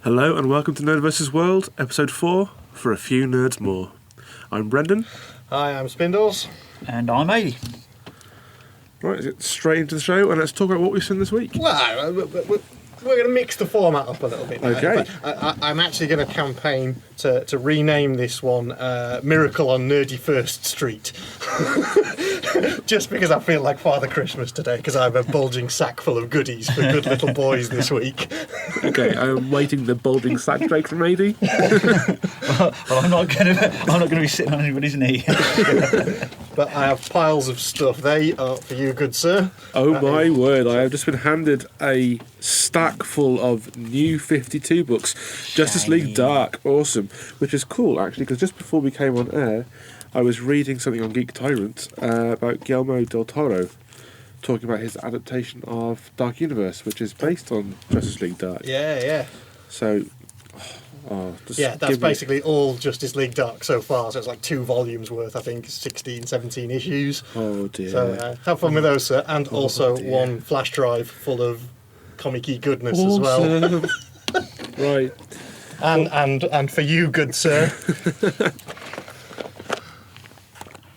Hello and welcome to NerdVsWorld, episode 4, for a few nerds more. I'm Brendan. Hi, I'm Spindles. And I'm Ady. Right, let's get straight into the show and let's talk about what we've seen this week. Well, we're going to mix the format up a little bit now. Okay. I'm actually going to campaign to rename this one Miracle on Nerdy First Street. Just because I feel like Father Christmas today, because I have a bulging sack full of goodies for good little boys this week. Okay, I'm waiting the bulging sack joke from Ady. Well, I'm not going to be sitting on anybody's knee. But I have piles of stuff. They are for you, good sir. Oh my word, I have just been handed a stack full of new 52 books. Justice League Dark, awesome. Which is cool, actually, because just before we came on air, I was reading something on Geek Tyrant about Guillermo del Toro, talking about his adaptation of Dark Universe, which is based on Justice League Dark. Yeah. So, that's basically all Justice League Dark so far. So it's like 2 volumes worth, I think, 16, 17 issues. Oh dear. So have fun with those, sir. And also dear. one flash drive full of comic-y goodness as well. Right. And for you, good sir.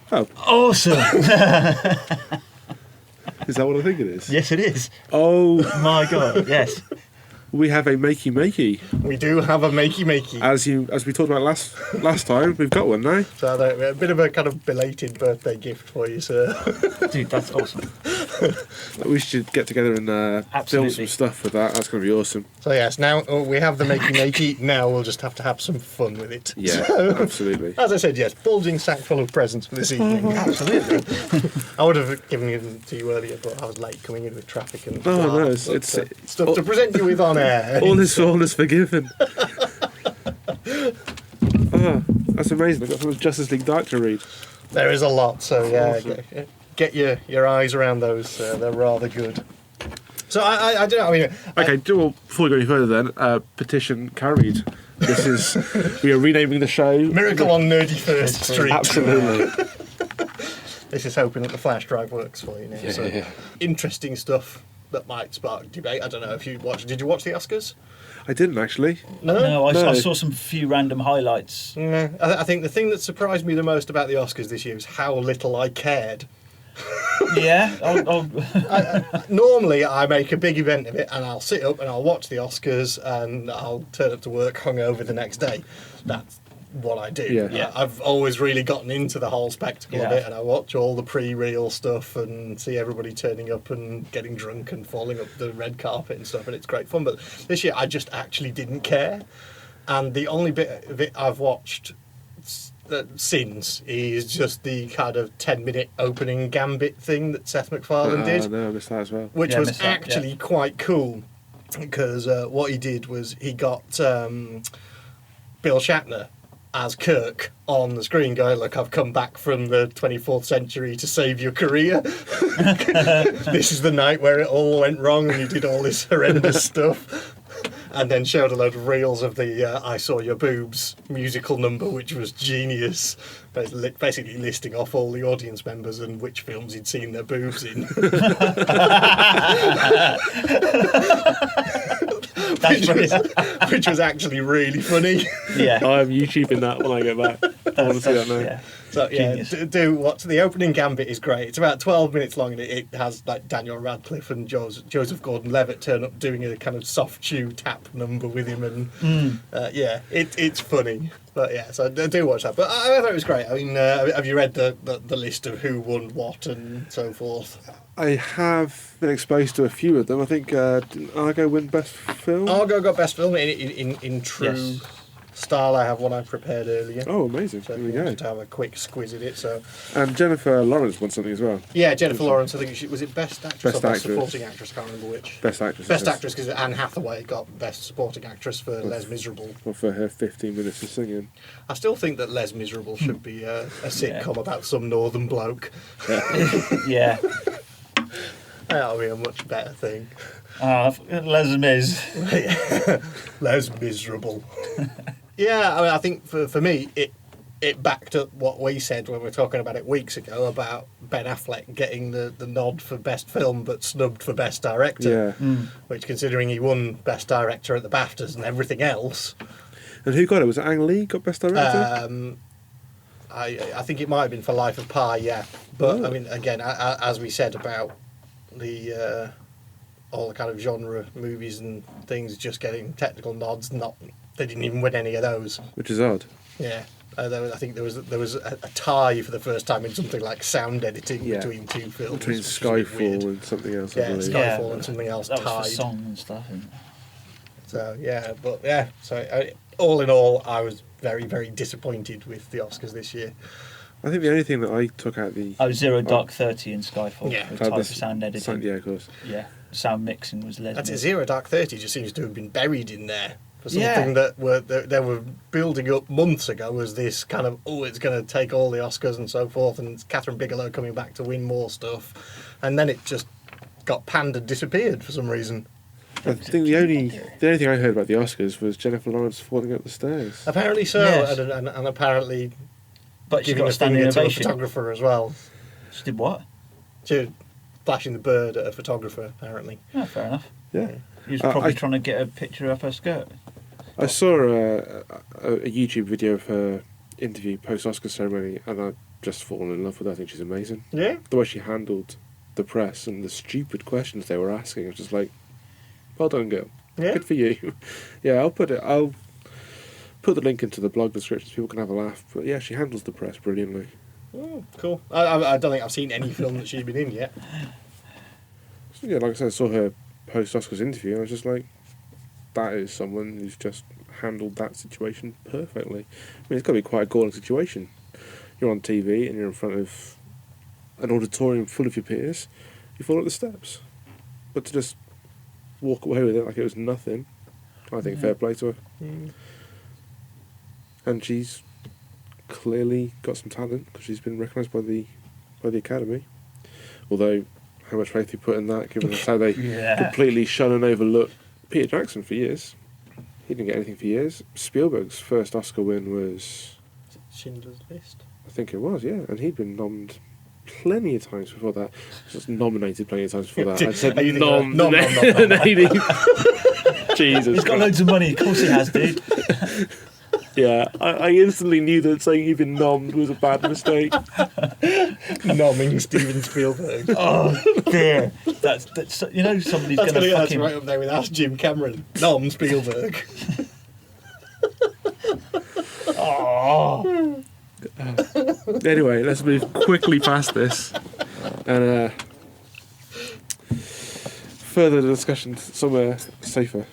Oh, Awesome! is that what I think it is? Yes, it is. Oh, My God, yes. we have a makey. We do have a makey. As we talked about last time, we've got one now. So a bit of a kind of belated birthday gift for you, sir. Dude, that's awesome. We should get together and build Absolutely. some stuff with that. That's going to be awesome. So yes, now we have the makey. Now we'll just have to have some fun with it. Yeah, So, absolutely. as I said, yes, bulging sack full of presents for this evening. Absolutely. I would have given them to you earlier, but I was late coming in with traffic and Oh, no, but, it's stuff to present you with on air. all is forgiven. Oh, that's amazing. I've got so much Justice League Dark to read. There is a lot, so yeah, Awesome. get your eyes around those. They're rather good. So I don't know. I mean, Okay, well, before we go any further then, petition carried. This is, we are renaming the show. Miracle on Nerdy First Street. Absolutely. This is hoping that the flash drive works for you now. Yeah. Interesting stuff that might spark debate. I don't know if you watched. Did you watch the Oscars? I didn't actually. No, I No. saw some few random highlights. No. I think the thing that surprised me the most about the Oscars this year is how little I cared. Yeah? Normally, I make a big event of it, and I'll sit up and I'll watch the Oscars, and I'll turn up to work hungover the next day. That's what I do. Yeah. I've always really gotten into the whole spectacle of Yeah. it, and I watch all the pre-reel stuff and see everybody turning up and getting drunk and falling up the red carpet and stuff, and it's great fun. But this year, I just actually didn't care, and the only bit of it I've watched since is just the kind of 10-minute opening gambit thing that Seth MacFarlane did, No, I missed that as well. which Yeah, was missed that, actually quite cool, because what he did was he got Bill Shatner as Kirk on the screen going, look, I've come back from the 24th century to save your career. This is the night where it all went wrong and you did all this horrendous stuff. And then showed a load of reels of the I Saw Your Boobs musical number, which was genius. Basically listing off all the audience members and which films he'd seen their boobs in. which was actually really funny. Yeah. I'm YouTubing that when I get back. I want to see that now. Yeah. So yeah, Genius. do watch the opening gambit is great. It's about 12 minutes long, and it has like Daniel Radcliffe and Joseph Gordon-Levitt turn up doing a kind of soft shoe tap number with him, and it's funny. But yeah, so do watch that. But I thought it was great. I mean, have you read the list of who won what and so forth? I have been exposed to a few of them. I think didn't Argo win Best Film? Argo got best film in true Yes. style. I have one I prepared earlier. Oh, amazing. So There we if you go. wanted to have a quick squiz at it. So And Jennifer Lawrence won something as well. yeah, Jennifer Lawrence. I think was it best actress Best or best actress. supporting actress? I can't remember which. Best Actress. Best it is. actress, because Anne Hathaway got best supporting actress for Les Miserable. Well, for her 15 minutes of singing. I still think that Les Miserable should be a sitcom about some northern bloke. Yeah. That'll be a much better thing. Les Mis. Les Miserable. Yeah, I mean, I think for me, it backed up what we said when we were talking about it weeks ago about Ben Affleck getting the nod for Best Film but snubbed for Best Director. Yeah. Which, considering he won Best Director at the BAFTAs and everything else... And who got it? Was it Ang Lee got Best Director? I think it might have been for Life of Pi, yeah. But, I mean, again, as we said about the all the kind of genre movies and things just getting technical nods, they didn't even win any of those. Which is odd. Yeah. I think there was a tie for the first time in something like sound editing between two films. Between Skyfall and something else, yeah, Skyfall and something else that tied. was for song and stuff. So, so all in all, I was very, very disappointed with the Oscars this year. I think the only thing that I took out Zero Dark 30 in Skyfall. Yeah. With type of sound editing. Yeah, of course. Yeah, sound mixing was lesbian. That's it. Zero Dark 30 just seems to have been buried in there. For something that they were building up months ago as this kind of, it's going to take all the Oscars and so forth, and it's Catherine Bigelow coming back to win more stuff, and then it just got panned and disappeared for some reason. I think the only thing I heard about the Oscars was Jennifer Lawrence falling up the stairs. Apparently so, Yes. and apparently But she giving got a a standing finger to a ovation. photographer as well. She did what? She flashing the bird at a photographer, apparently. Yeah, fair enough. Yeah. He was probably trying to get a picture of her skirt. I saw a YouTube video of her interview post-Oscar ceremony, and I've just fallen in love with her. I think she's amazing. Yeah? The way she handled the press and the stupid questions they were asking, I was just like, well done, girl. Yeah? Good for you. Yeah, I'll put the link into the blog description so people can have a laugh. But yeah, she handles the press brilliantly. Oh, cool. I don't think I've seen any film that she's been in yet. So, yeah, like I said, I saw her post-Oscars interview, and I was just like, that is someone who's just handled that situation perfectly. I mean, it's got to be quite a galling situation. You're on TV and you're in front of an auditorium full of your peers. You fall up the steps. But to just walk away with it like it was nothing, I think fair play to her. Mm. And she's clearly got some talent because she's been recognised by the Academy. Although, how much faith you put in that, given that's how they completely shun and overlook Peter Jackson for years. He didn't get anything for years. Spielberg's first Oscar win was... Schindler's List? I think it was, yeah. And he'd been nommed plenty of times before that. Just nominated plenty of times before that. I said nominated. Jesus He's got Christ. loads of money. Of course he has, dude. Yeah, I instantly knew that saying he'd been nommed was a bad mistake. Nomming Steven Spielberg. Oh, dear. That's you know, somebody's going to fuck him. right up there with Ask Jim Cameron. Nom Spielberg. Oh. Anyway, let's move quickly past this and further the discussion somewhere safer.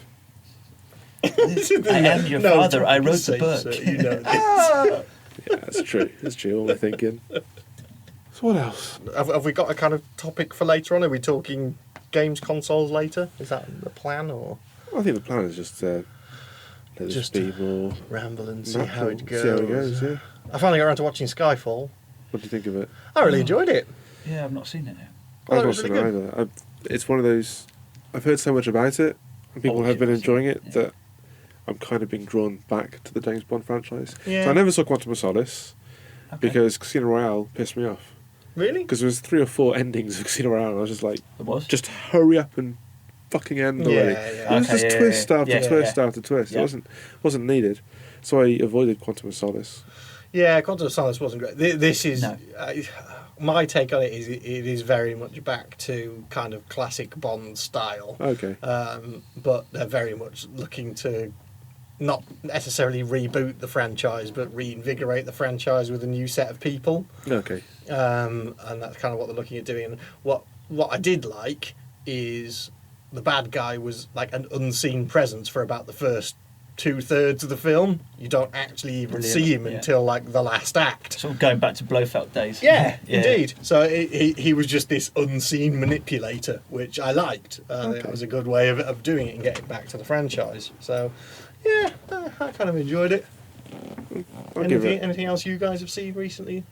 I am your father. I wrote the book. So you know this. Yeah, that's true. That's true. All I'm thinking. So what else? Have we got a kind of topic for later on? Are we talking games consoles later? Is that the plan, or I think the plan is just let this be more ramble and see natural, how it goes? See how it goes. Yeah. I finally got around to watching Skyfall. What do you think of it? I really enjoyed it. Yeah, I've not seen it yet. Oh, I've it not was seen really it either. It's one of those. I've heard so much about it, and people have been enjoying it that I'm kind of being drawn back to the James Bond franchise. Yeah. So I never saw Quantum of Solace because Casino Royale pissed me off. Really? Because there was 3 or 4 endings of Casino Royale, and I was just like, It was? just hurry up and fucking end already. Yeah. It was just twist after twist after twist. Yeah. It wasn't needed. So I avoided Quantum of Solace. Yeah, Quantum of Solace wasn't great. This is... No. My take on it is it is very much back to kind of classic Bond style. Okay. But they're very much looking to not necessarily reboot the franchise, but reinvigorate the franchise with a new set of people. Okay. And that's kind of what they're looking at doing. And what I did like is the bad guy was like an unseen presence for about the first 2/3 of the film. You don't actually even see him until like the last act. Sort of going back to Blofeld days. Yeah, indeed. So he was just this unseen manipulator, which I liked. It was a good way of doing it and getting back to the franchise. So, yeah, I kind of enjoyed it. Anything else you guys have seen recently?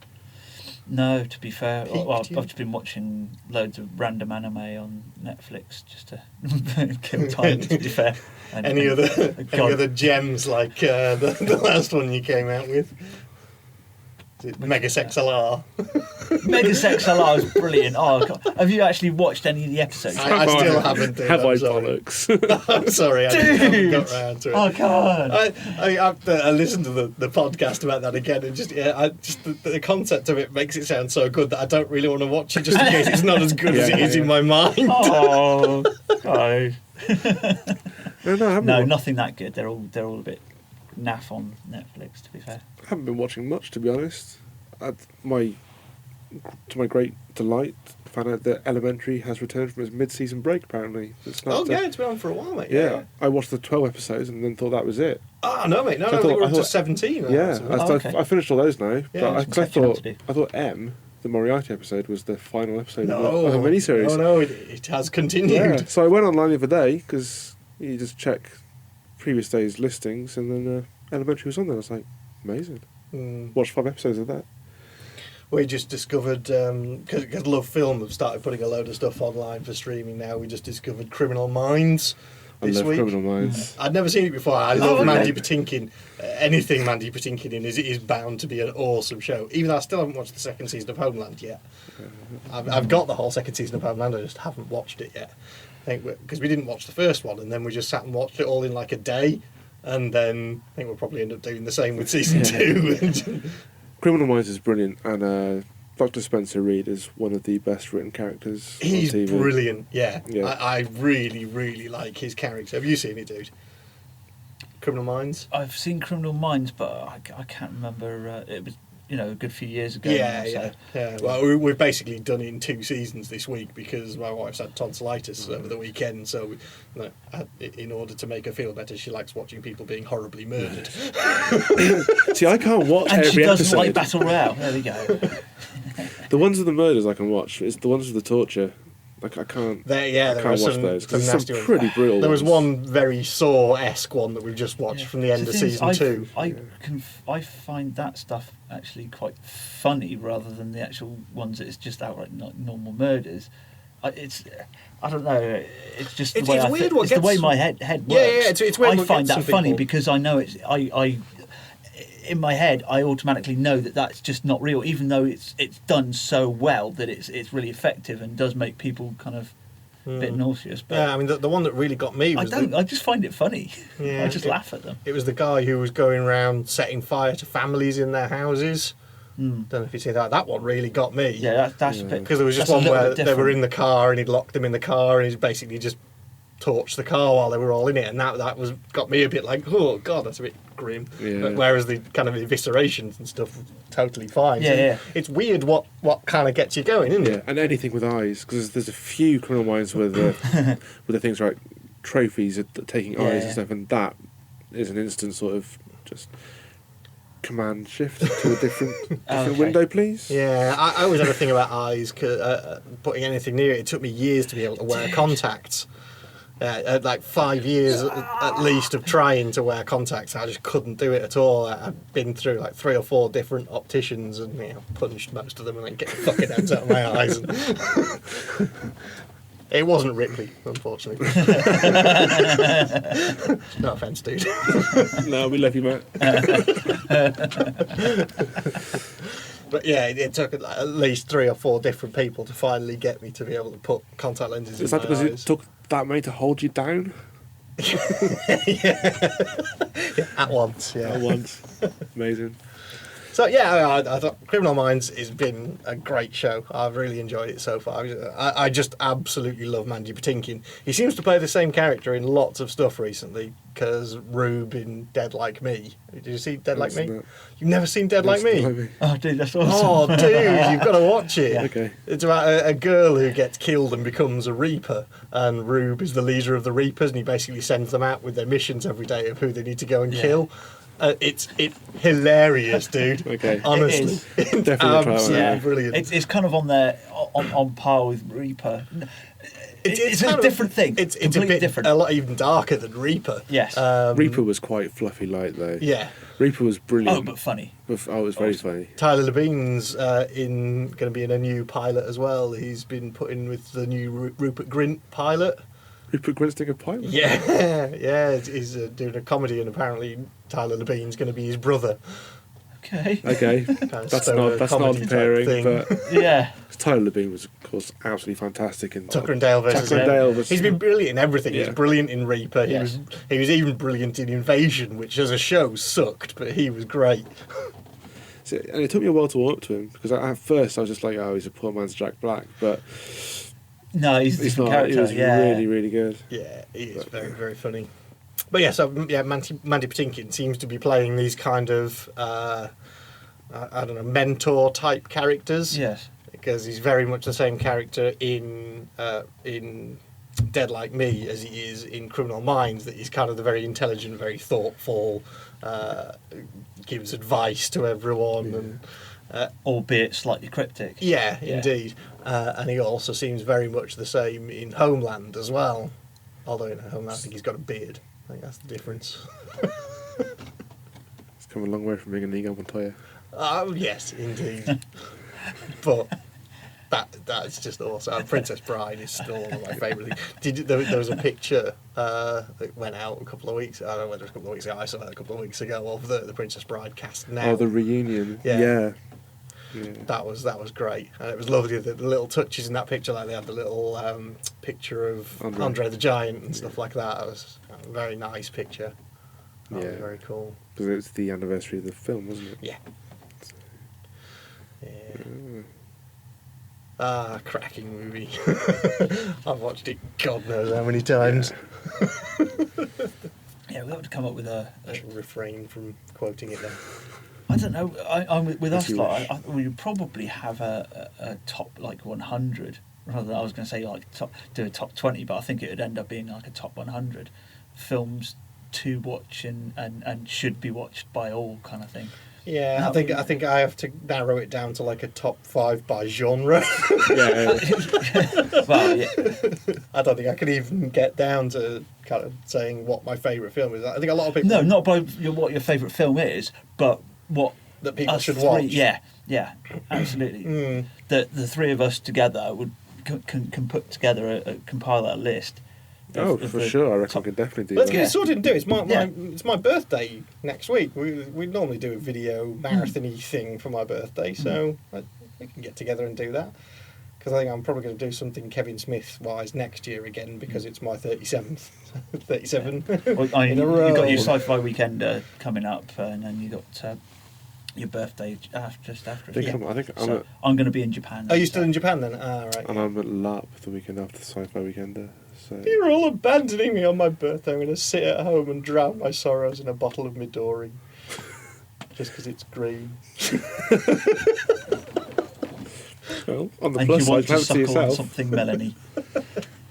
No, to be fair. Peaked Well, you? I've just been watching loads of random anime on Netflix just to kill time, to be fair. And, Any other gems like the last one you came out with? Megasex LR. Megasex LR is brilliant. Oh, God. Have you actually watched any of the episodes? I still haven't. Dude, Have I'm I sorry. bollocks? I'm sorry, I Dude! haven't got round to it. Oh, God. I listened to the podcast about that again, and the concept of it makes it sound so good that I don't really want to watch it, just in case it's not as good as it is in my mind. Oh, no. No, I haven't. No, nothing that good. They're all a bit naff on Netflix, to be fair. I haven't been watching much, to be honest. To my great delight, found out that Elementary has returned from its mid-season break. Apparently, it's It's been on for a while, mate. Yeah, I watched the 12 episodes and then thought that was it. Oh no, mate, no, So I think we're I up to thought- 17. Yeah, okay. I finished all those now. Yeah, But some catching up to do. I thought M, the Moriarty episode, was the final episode No, of a miniseries. no, it has continued. Yeah, so I went online the other day because you just check previous day's listings, and then Elementary was on there. I was like, amazing. Watched 5 episodes of that. We just discovered, because Love Film have started putting a load of stuff online for streaming now, we just discovered Criminal Minds I this love week. Criminal Minds. I'd never seen it before. I love okay. Mandy Patinkin. Anything Mandy Patinkin in is bound to be an awesome show. Even though I still haven't watched the second season of Homeland yet. I've got the whole second season of Homeland, I just haven't watched it yet. I think because we didn't watch the first one, and then we just sat and watched it all in like a day. And then I think we'll probably end up doing the same with season 2. Criminal Minds is brilliant, and Dr. Spencer Reid is one of the best written characters He's on TV. brilliant, yeah. Yeah. I really, really like his character. Have you seen it, dude? Criminal Minds? I've seen Criminal Minds, but I can't remember. It was, a good few years ago. Yeah, now, so. yeah. Well, we've basically done it in 2 seasons this week because my wife's had tonsillitis over the weekend. So, in order to make her feel better, she likes watching people being horribly murdered. See, I can't watch And every she doesn't episode. like Battle Royale. There we go. The ones with the murders I can watch. It's the ones with the torture. Like I can't. There I were can't watch some, those some because nasty some ones. pretty brutal. There was ones. one very Saw-esque one that we've just watched from the end of season 2. I find that stuff actually quite funny rather than the actual ones that it's just outright not normal murders. I don't know. It's just the It's way weird it's what the way gets- my head works. Yeah, it's weird I what find gets that some funny people. because I know I in my head I automatically know that that's just not real, even though it's done so well that it's really effective and does make people kind of a bit nauseous. But Yeah, I mean, the one that really got me I was don't. I just find it funny. Yeah, I just laugh at them. it was the guy who was going around setting fire to families in their houses. Don't know if you see that. That one really got me. Yeah, that's a bit. Because there was just that's a one little where bit they were different. in the car and he'd locked them in the car and he'd basically just torched the car while they were all in it, and that was got me a bit like, oh god, that's a bit grim. Yeah. But whereas the kind of eviscerations and stuff were totally fine. Yeah, So yeah. It's weird what kind of gets you going, isn't Yeah, it? and anything with eyes because there's a few Criminal Minds with with the things like trophies taking eyes Yeah. and stuff, and that is an instant sort of just command shift to a different Okay. window, please. Yeah, I always had a thing about eyes. Putting anything near it, it took me years to be able to wear contacts. Like 5 years at least of trying to wear contacts, I just couldn't do it at all. I've been through like 3 or 4 different opticians and punched most of them and then get the fucking heads out of my eyes. And it wasn't Ripley, unfortunately. No offence, dude. No, we love you, Matt. But yeah, it took at least 3 or 4 different people to finally get me to be able to put contact lenses Is in that my because eyes. it took that many to hold you down At once, yeah. at once? Amazing. So yeah, I thought Criminal Minds has been a great show. I've really enjoyed it so far. I just absolutely love Mandy Patinkin. He seems to play the same character in lots of stuff recently, because Rube in Dead Like Me. Did you see Dead Like I've seen Me? that. You've never seen Dead Like Me? Oh, dude, that's awesome. Oh, dude, you've got to watch it. Okay. It's about a girl who gets killed and becomes a Reaper, and Rube is the leader of the Reapers, and he basically sends them out with their missions every day of who they need to go and kill. It's hilarious, dude. Okay. Honestly, It Definitely try that one absolutely out. brilliant. It's kind of on par with Reaper. It's a kind of- different thing. It's a completely bit different. a lot even darker than Reaper. Yes. Reaper was quite fluffy light though. Yeah. Reaper was brilliant. Oh, but funny. It was very funny. Tyler Levine's going to be in a new pilot as well. He's been put in with the new Rupert Grint pilot. Rupert Grint's doing a pilot. Yeah, yeah. He's doing a comedy, and apparently Tyler Levine's going to be his brother. Okay. Okay, Kind of that's stoner not comedy type pairing, thing. but Yeah. Tyler Labine was, of course, absolutely fantastic in Tucker and Dale versus Tucker and Dale was. He's been brilliant in everything. He Yeah. was brilliant in Reaper. Yes. He was even brilliant in Invasion, which as a show sucked, but he was great. So, and it took me a while to warm up to him because at first I was just like, oh, he's a poor man's Jack Black, but No, he's a he's different not. character. He was yeah. really, really good. Yeah, he is very, very funny. But yeah, so Mandy Patinkin seems to be playing these kind of I don't know, mentor type characters. Yes. Because he's very much the same character in Dead Like Me as he is in Criminal Minds. That he's kind of the very intelligent, very thoughtful, gives advice to everyone, and Albeit slightly cryptic. yeah, Yeah. indeed. And he also seems very much the same in Homeland as well. Although in Homeland, I think he's got a beard. I think that's the difference. He's come a long way from being a Inigo Montoya. Oh yes, indeed. But that's just awesome. And Princess Bride is still one of my favourite things. There was a picture that went out a couple of weeks. I don't know whether it was a couple of weeks ago. I saw it a couple of weeks ago of the Princess Bride cast now. Oh, the reunion. Yeah. Yeah. That was great, and it was lovely. The little touches in that picture, like they had the little picture of Andre the Giant and stuff like that. It was a very nice picture. That was very cool. Because it was the anniversary of the film, wasn't it? Yeah. Yeah. Cracking movie. I've watched it God knows how many times. Yeah, we have to come up with a I shall refrain from quoting it then. I don't know. I'm with us. you Like, we would probably have a top like 100 rather than I was going to say like do a top 20, but I think it would end up being like a top 100 films to watch and should be watched by all kind of thing. Yeah, No. I think I have to narrow it down to like a top 5 by genre. Yeah. Well, yeah, I don't think I can even get down to kind of saying what my favourite film is. I think a lot of people no, not by what your favourite film is, but what that people us should three, watch. Yeah, absolutely. The three of us together would can put together compile a list. Oh, of for the sure. I reckon top- I could definitely do Let's that. get it sorted and do it. It's my Yeah. it's my birthday next week. We normally do a video marathon-y thing for my birthday, so we can get together and do that. Because I think I'm probably going to do something Kevin Smith-wise next year again because it's my 37th, 37 Well, in a row. You've got your sci-fi weekend coming up, and then you got your birthday just after. I think it. I'm So I'm going to be in Japan. Are you still in Japan then? Ah, right. and I'm at LARP the weekend after the Sci-Fi Weekender. So You're all abandoning me on my birthday. I'm going to sit at home and drown my sorrows in a bottle of Midori. Just because it's green. well, on the And plus you want side, to help to suckle on yourself. something, Melanie.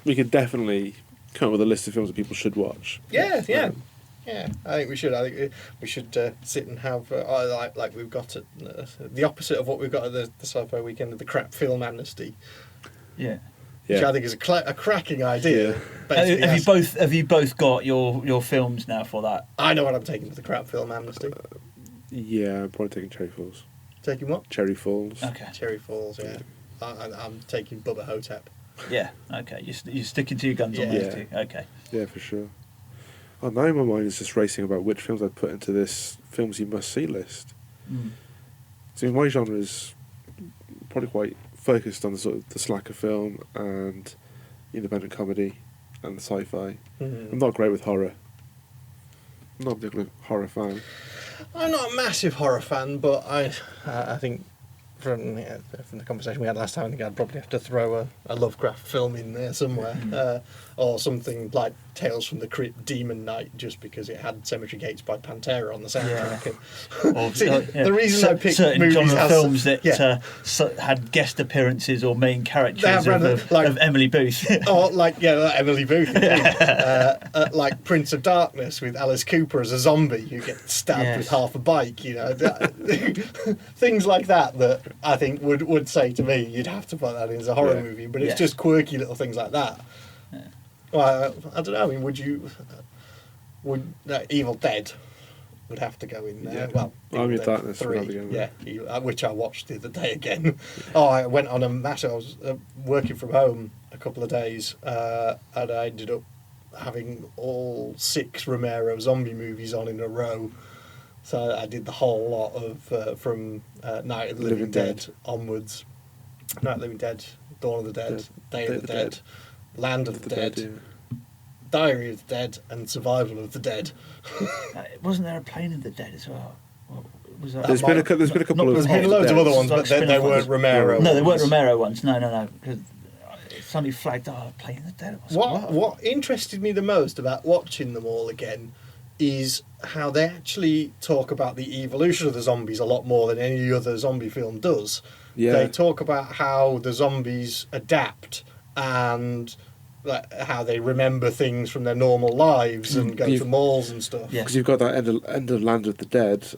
We could definitely come up with a list of films that people should watch. Yeah. I think we should. I think we should sit and have like we've got at the opposite of what we've got at the Sci-Fi Weekend of the crap film amnesty, Yeah. which Yeah. I think is a cracking idea. Yeah. Basically, Have you both got your films now for that? I know what I'm taking to the crap film amnesty. Yeah, I'm probably taking Cherry Falls. Taking what? Cherry Falls. Okay. Cherry Falls. Yeah. I'm taking Bubba Hotep. Yeah. Okay. You're sticking to your guns on Yeah. those two. Okay. Yeah, for sure. Oh, now my mind is just racing about which films I'd put into this films you must see list. So my genre is probably quite focused on the sort of the slacker film and independent comedy and the sci-fi. I'm not great with horror. I'm not a particular horror fan. I'm not a massive horror fan, but I think from the conversation we had last time, I think I'd probably have to throw a Lovecraft film in there somewhere, or something like Tales from the Crypt, Demon Knight, just because it had Cemetery Gates by Pantera on the soundtrack. Or, See, the reason I picked certain movies genre has- films that yeah. had guest appearances or main characters They have of Emily Booth. Or like Emily Booth, like Prince of Darkness with Alice Cooper as a zombie who gets stabbed Yes. with half a bike. Things like that I think would say to me you'd have to put that in as a horror Yeah. movie, but it's Yeah. just quirky little things like that. Well, I don't know. I mean, would Evil Dead would have to go in there? Yeah. Well, Army Evil of Dead Darkness would 3, have to go in there. yeah, which I watched the other day again. I went on a massive. I was working from home a couple of days, and I ended up having all 6 Romero zombie movies on in a row, So I did the whole lot of from Night of the Living Dead onwards. Night of the Living Dead, Dawn of the Dead, Day of the Dead, Land of the Dead, yeah. Diary of the Dead, and Survival of the Dead. Wasn't there a Plane of the Dead as well? What was that? There's been a couple of. There's been loads of other ones, but they weren't Romero. No, they weren't Romero ones. No. Because it suddenly flagged. Oh, Plane of the Dead. What interested me the most about watching them all again is how they actually talk about the evolution of the zombies a lot more than any other zombie film does. Yeah. They talk about how the zombies adapt and like, how they remember things from their normal lives and go to malls and stuff. Because you've got that end of Land of the Dead,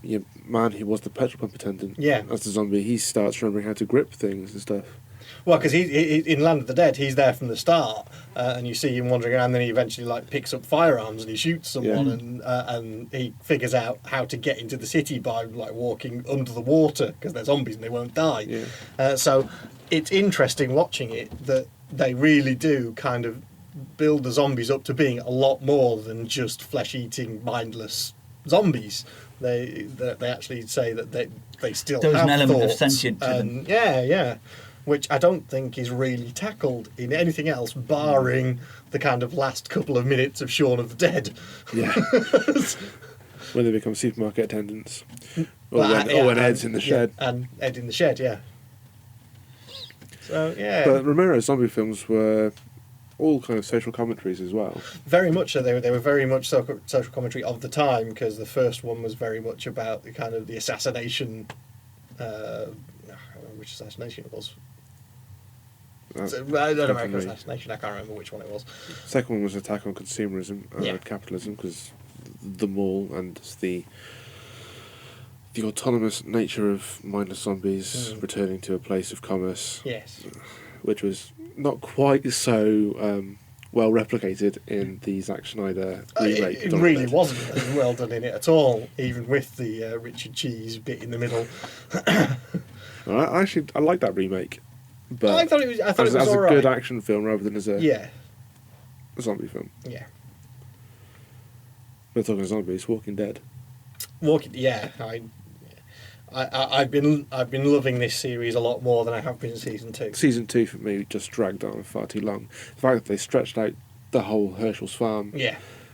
your man who was the petrol pump attendant. Yeah. As the zombie, he starts remembering how to grip things and stuff. Well, because he in Land of the Dead, he's there from the start, and you see him wandering around. And then he eventually like picks up firearms and he shoots someone, and he figures out how to get into the city by like walking under the water because they're zombies and they won't die. Yeah. So it's interesting watching it that they really do kind of build the zombies up to being a lot more than just flesh-eating, mindless zombies. They actually say that they still There was have an element of thoughts, sentient to them. Yeah. Which I don't think is really tackled in anything else, barring the kind of last couple of minutes of Shaun of the Dead. Yeah. When they become supermarket attendants. Or Well, when Ed's in the shed. And Ed in the shed, yeah. So, yeah. But Romero's zombie films were all kind of social commentaries as well. Very much so. They were very much social commentary of the time, because the first one was very much about the kind of the assassination. I don't remember which assassination it was. I don't know assassination. I can't remember which one it was. Second one was attack on consumerism and capitalism, because the mall and the autonomous nature of mindless zombies returning to a place of commerce. Yes. Which was not quite so well replicated in the Zack Snyder remake. It really wasn't as well done in it at all, even with the Richard Cheese bit in the middle. I like that remake, but I thought it was. as all a right. good action film rather than as a zombie film. Yeah. We're talking zombies, Walking Dead. I've been loving this series a lot more than I have been season 2. Season 2 for me just dragged on far too long. The fact that they stretched out the whole Herschel's farm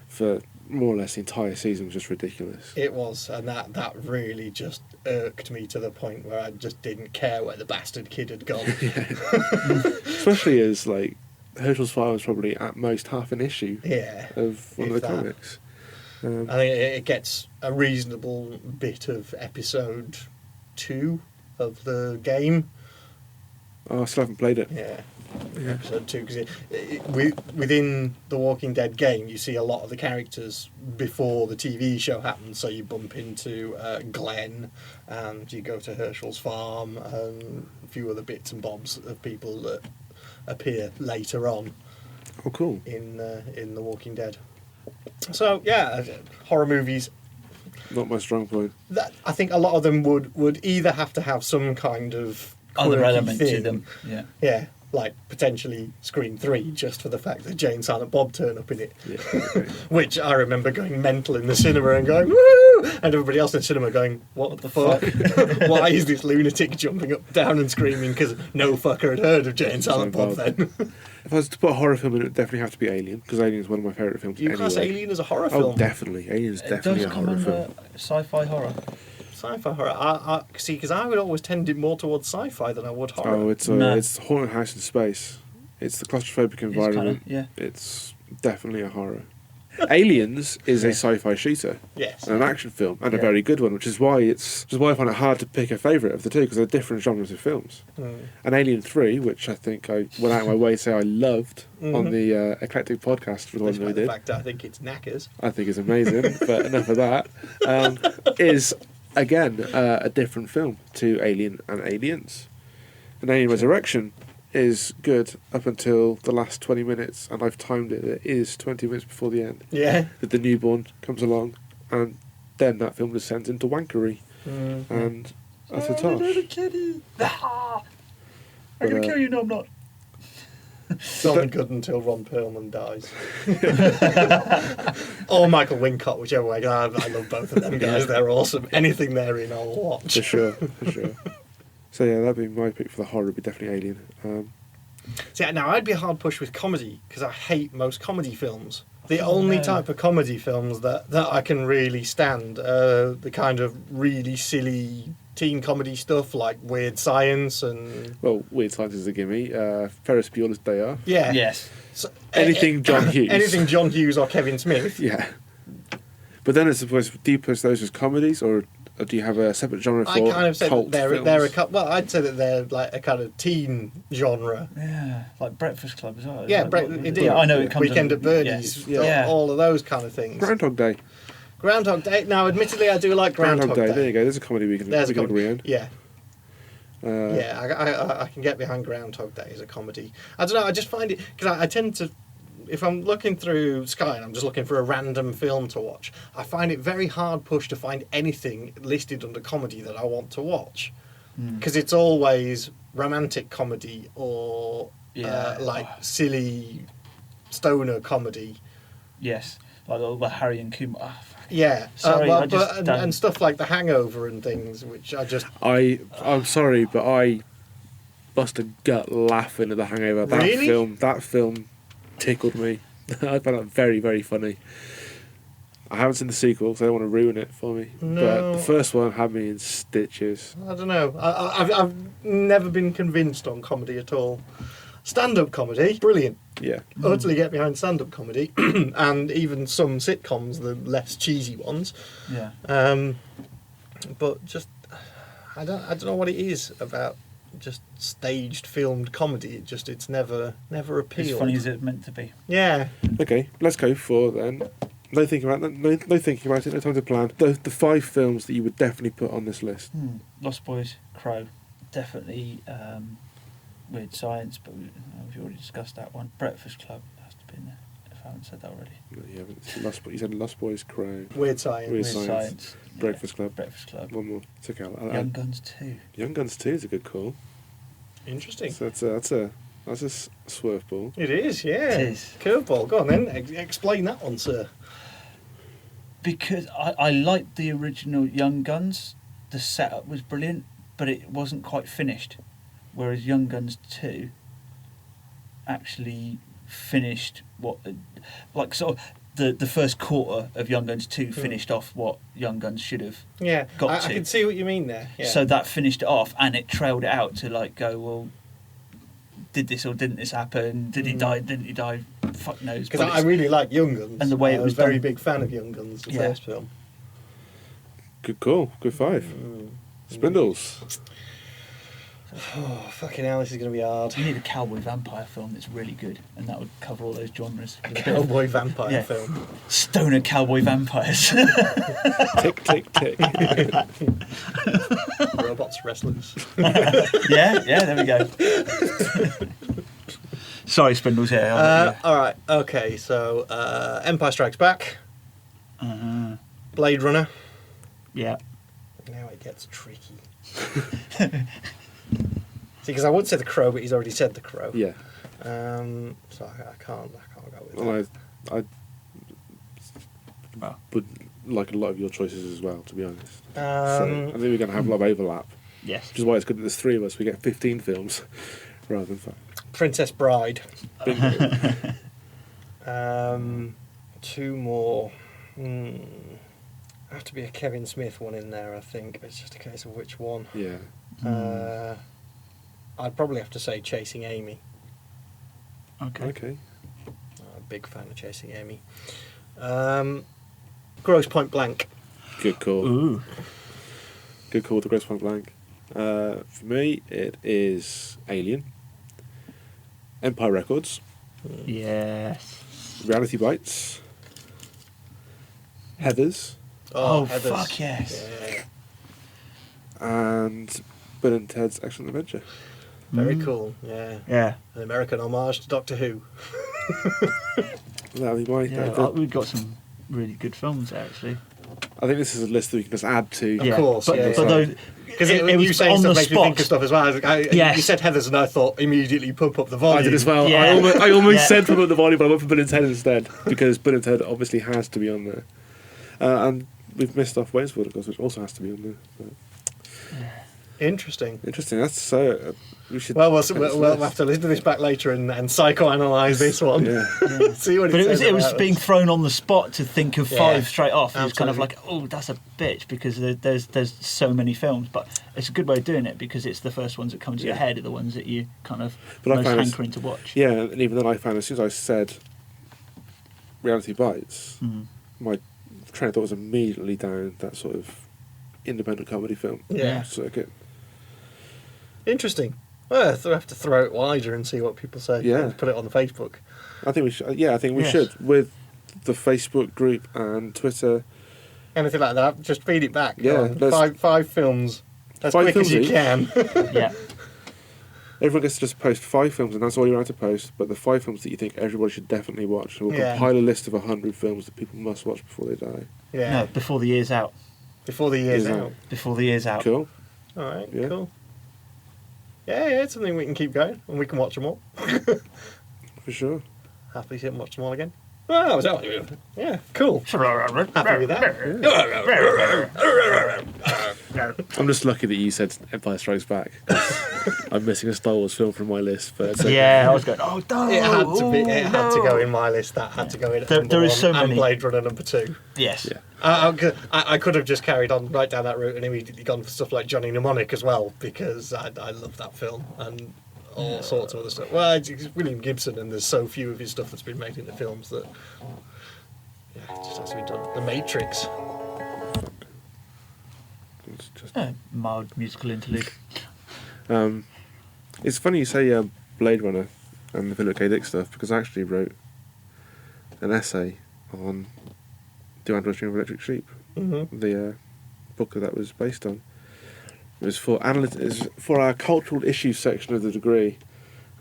for more or less the entire season was just ridiculous. It was, and that really just irked me to the point where I just didn't care where the bastard kid had gone. Especially as like Herschel's farm was probably at most half an issue of one of the comics. I think it gets a reasonable bit of episode 2 of the game. Oh, I still haven't played it. Yeah. Episode 2, because within the Walking Dead game, you see a lot of the characters before the TV show happens. So you bump into Glenn, and you go to Herschel's farm, and a few other bits and bobs of people that appear later on. Oh, cool. In the Walking Dead. So yeah, horror movies. Not my strong point. I think a lot of them would either have to have some kind of other element thing, to them. Yeah. Yeah, like potentially Scream 3, just for the fact that Jay and Silent Bob turn up in it. Yeah. Which I remember going mental in the cinema and going woo, and everybody else in the cinema going, what the fuck? Why is this lunatic jumping up and down and screaming? Because no fucker had heard of Jay and Silent Bob then. If I was to put a horror film in, it would definitely have to be Alien, because Alien is one of my favourite films. You class Alien as a horror film? Oh, definitely. Alien is definitely a horror film. Sci-fi horror. Sci-fi horror. I see, because I would always tend it more towards sci-fi than I would horror. Oh, it's haunted house in space. It's the claustrophobic environment. It's definitely a horror. Aliens is a sci-fi shooter, yes, and an action film, and a very good one, which is why I find it hard to pick a favourite of the two, because they're different genres of films. And Alien 3, which I think I went out of my way to say I loved on the Eclectic podcast for the one we did. The fact that I think it's knackers. I think it's amazing, but enough of that. Is again a different film to Alien and Aliens. And Alien Resurrection is good up until the last 20 minutes, and I've timed it. It is 20 minutes before the end. Yeah. That the newborn comes along, and then that film descends into wankery. And that's a toss. I'm going to kill you. I'm going to kill you. No, I'm not. It's only good until Ron Perlman dies. Or Michael Wincott, whichever way. I love both of them guys. They're awesome. Anything they're in, I'll watch. For sure. So yeah, that'd be my pick for the horror. Would be definitely Alien. See, now I'd be a hard push with comedy because I hate most comedy films. The only type of comedy films that I can really stand are the kind of really silly teen comedy stuff like Weird Science and... Well, Weird Science is a gimme. Ferris Bueller's Day Off. Yeah. Yes. So, Anything John Hughes. Anything John Hughes or Kevin Smith. Yeah. But then I suppose, do you push those as comedies, or do you have a separate genre for I kind of say cult that films? I'd say that they're like a kind of teen genre. Yeah, like Breakfast Club as well. Yeah, I know it comes Weekend under- at Bernie's, yes. all of those kind of things. Groundhog Day. Groundhog Day. Now, admittedly, I do like Groundhog Day. There you go. There's a comedy we can agree on. Yeah. I can get behind Groundhog Day as a comedy. I don't know, I just find it... Because I tend to... If I'm looking through Sky and I'm just looking for a random film to watch, I find it very hard push to find anything listed under comedy that I want to watch. Because it's always romantic comedy or silly stoner comedy. Yes, like all the Harry and Kumar. Oh, Yeah, sorry, and stuff like The Hangover and things, which I just... I'm sorry, but I bust a gut laughing at The Hangover. That film tickled me. I found that very, very funny. I haven't seen the sequel, so I don't want to ruin it for me. No. But the first one had me in stitches. I don't know. I've never been convinced on comedy at all. Stand-up comedy, brilliant. Yeah. Utterly get behind stand-up comedy, and even some sitcoms, the less cheesy ones. Yeah. But just, I don't know what it is about just staged, filmed comedy. It's never appealed. As funny as it's meant to be. Yeah. Okay, let's go for then. No thinking about that. No thinking about it. No time to plan. The 5 films that you would definitely put on this list. Lost Boys, Crow, definitely Weird Science, but we've already discussed that one. Breakfast Club has to be in there, if I haven't said that already. No, you haven't. You said Lost Boys, Crow. Weird Science. Weird Science. Breakfast Club. Breakfast Club. One more. It's okay. Young Guns 2. Young Guns 2 is a good call. Interesting. So that's a swerve ball. It is, yeah. It is. Curveball. Go on then. Explain that one, sir. Because I liked the original Young Guns. The setup was brilliant, but it wasn't quite finished. Whereas Young Guns 2 actually finished sort of the first quarter of Young Guns 2 finished off what Young Guns should have got to. I can see what you mean there. Yeah. So that finished it off, and it trailed it out to go, well, did this or didn't this happen? Did he die? Didn't he die? Fuck knows. Because I really like Young Guns. And the way it was I was a very done. big fan of Young Guns, the first film. Good call. Good 5. Spindles. Oh, fucking hell, this is going to be hard. You need a cowboy vampire film that's really good, and that would cover all those genres. A cowboy vampire film. Stoner cowboy vampires. Tick, tick, tick. Robots, wrestlers. yeah, there we go. Sorry, Spindles here. All right, okay, so Empire Strikes Back, Blade Runner. Yeah. Now it gets tricky. See, because I would say The Crow, but he's already said The Crow. Yeah. So I can't go with that. I would like a lot of your choices as well, to be honest. So I think we're going to have a lot of overlap. Yes. Which is why it's good that there's 3 of us. We get 15 films rather than 5. Princess Bride. Bingo. 2 more. Have to be a Kevin Smith one in there, I think. It's just a case of which one. Yeah. I'd probably have to say Chasing Amy. Okay. I'm a big fan of Chasing Amy. Gross Point Blank. Good call. Ooh. Good call with the Gross Point Blank. For me, it is Alien. Empire Records. Yes. Reality Bites. Heathers. Oh, Heathers. fuck yes. Yeah. And Bill and Ted's Excellent Adventure. Very cool, yeah. Yeah. An American homage to Doctor Who. That'll be my... Yeah, we've got some really good films there, actually. I think this is a list that we can just add to. Of course, but, yeah, but yeah. those, Because it you was saying on stuff the makes me think spot. of stuff as well. Yes. You said Heathers, and I thought immediately pump up the volume. I did as well. Yeah. I almost Yeah. said put up the volume, but I went for Bill and Ted instead because Bill and Ted obviously has to be on there, and we've missed off Wayne's World, of course, which also has to be on there. But Interesting. interesting. That's so. We should. Well, we'll list. have to listen to this back later and psychoanalyze this one. Yeah. See what But it says it was about being us. thrown on the spot to think of Yeah, 5 straight off. It was kind of absolutely. like, oh, that's a bitch, because there's so many films. But it's a good way of doing it, because it's the first ones that come to your head are the ones that you kind of But I most found it's- hankering to watch. Yeah, and even then I found as soon as I said Reality Bites, my train of thought was immediately down that sort of independent comedy film Yeah. circuit. Interesting. Well, I have to throw it wider and see what people say. Yeah. And put it on the Facebook. I think we should. Yeah, I think we Yes. should with the Facebook group and Twitter. Anything like that, just feed it back. Yeah, Go on. let's- Five films. As 5 quick as films you each? can. Yeah. Everyone gets to just post 5 films, and that's all you're allowed to post. But the 5 films that you think everybody should definitely watch. And we'll Yeah. compile a list of 100 films that people must watch before they die. Yeah. No, before the year's out. Before the year's Year's out. out. Before the year's out. Cool. All right, Yeah. cool. Yeah, it's something we can keep going, and we can watch them all. For sure. Happy to watch them all again. Oh, yeah, cool. Happy with that. I'm just lucky that you said Empire Strikes Back. 'Cause I'm missing a Star Wars film from my list. But it's okay. Yeah, I was going, oh, no. It had to be. It had to no. go in my list. That had to go in. At There- number there is one, so and many. Blade Runner number 2. Yes. Yeah. I could have just carried on right down that route and immediately gone for stuff like Johnny Mnemonic as well, because I love that film and all sorts of other stuff. Well, it's William Gibson, and there's so few of his stuff that's been made into films that it just has to be done. The Matrix. It's just Mild musical interlude. It's funny you say Blade Runner and the Philip K. Dick stuff, because I actually wrote an essay on Do Androids Dream of Electric Sheep, the book that was based on. It was for for our cultural issues section of the degree.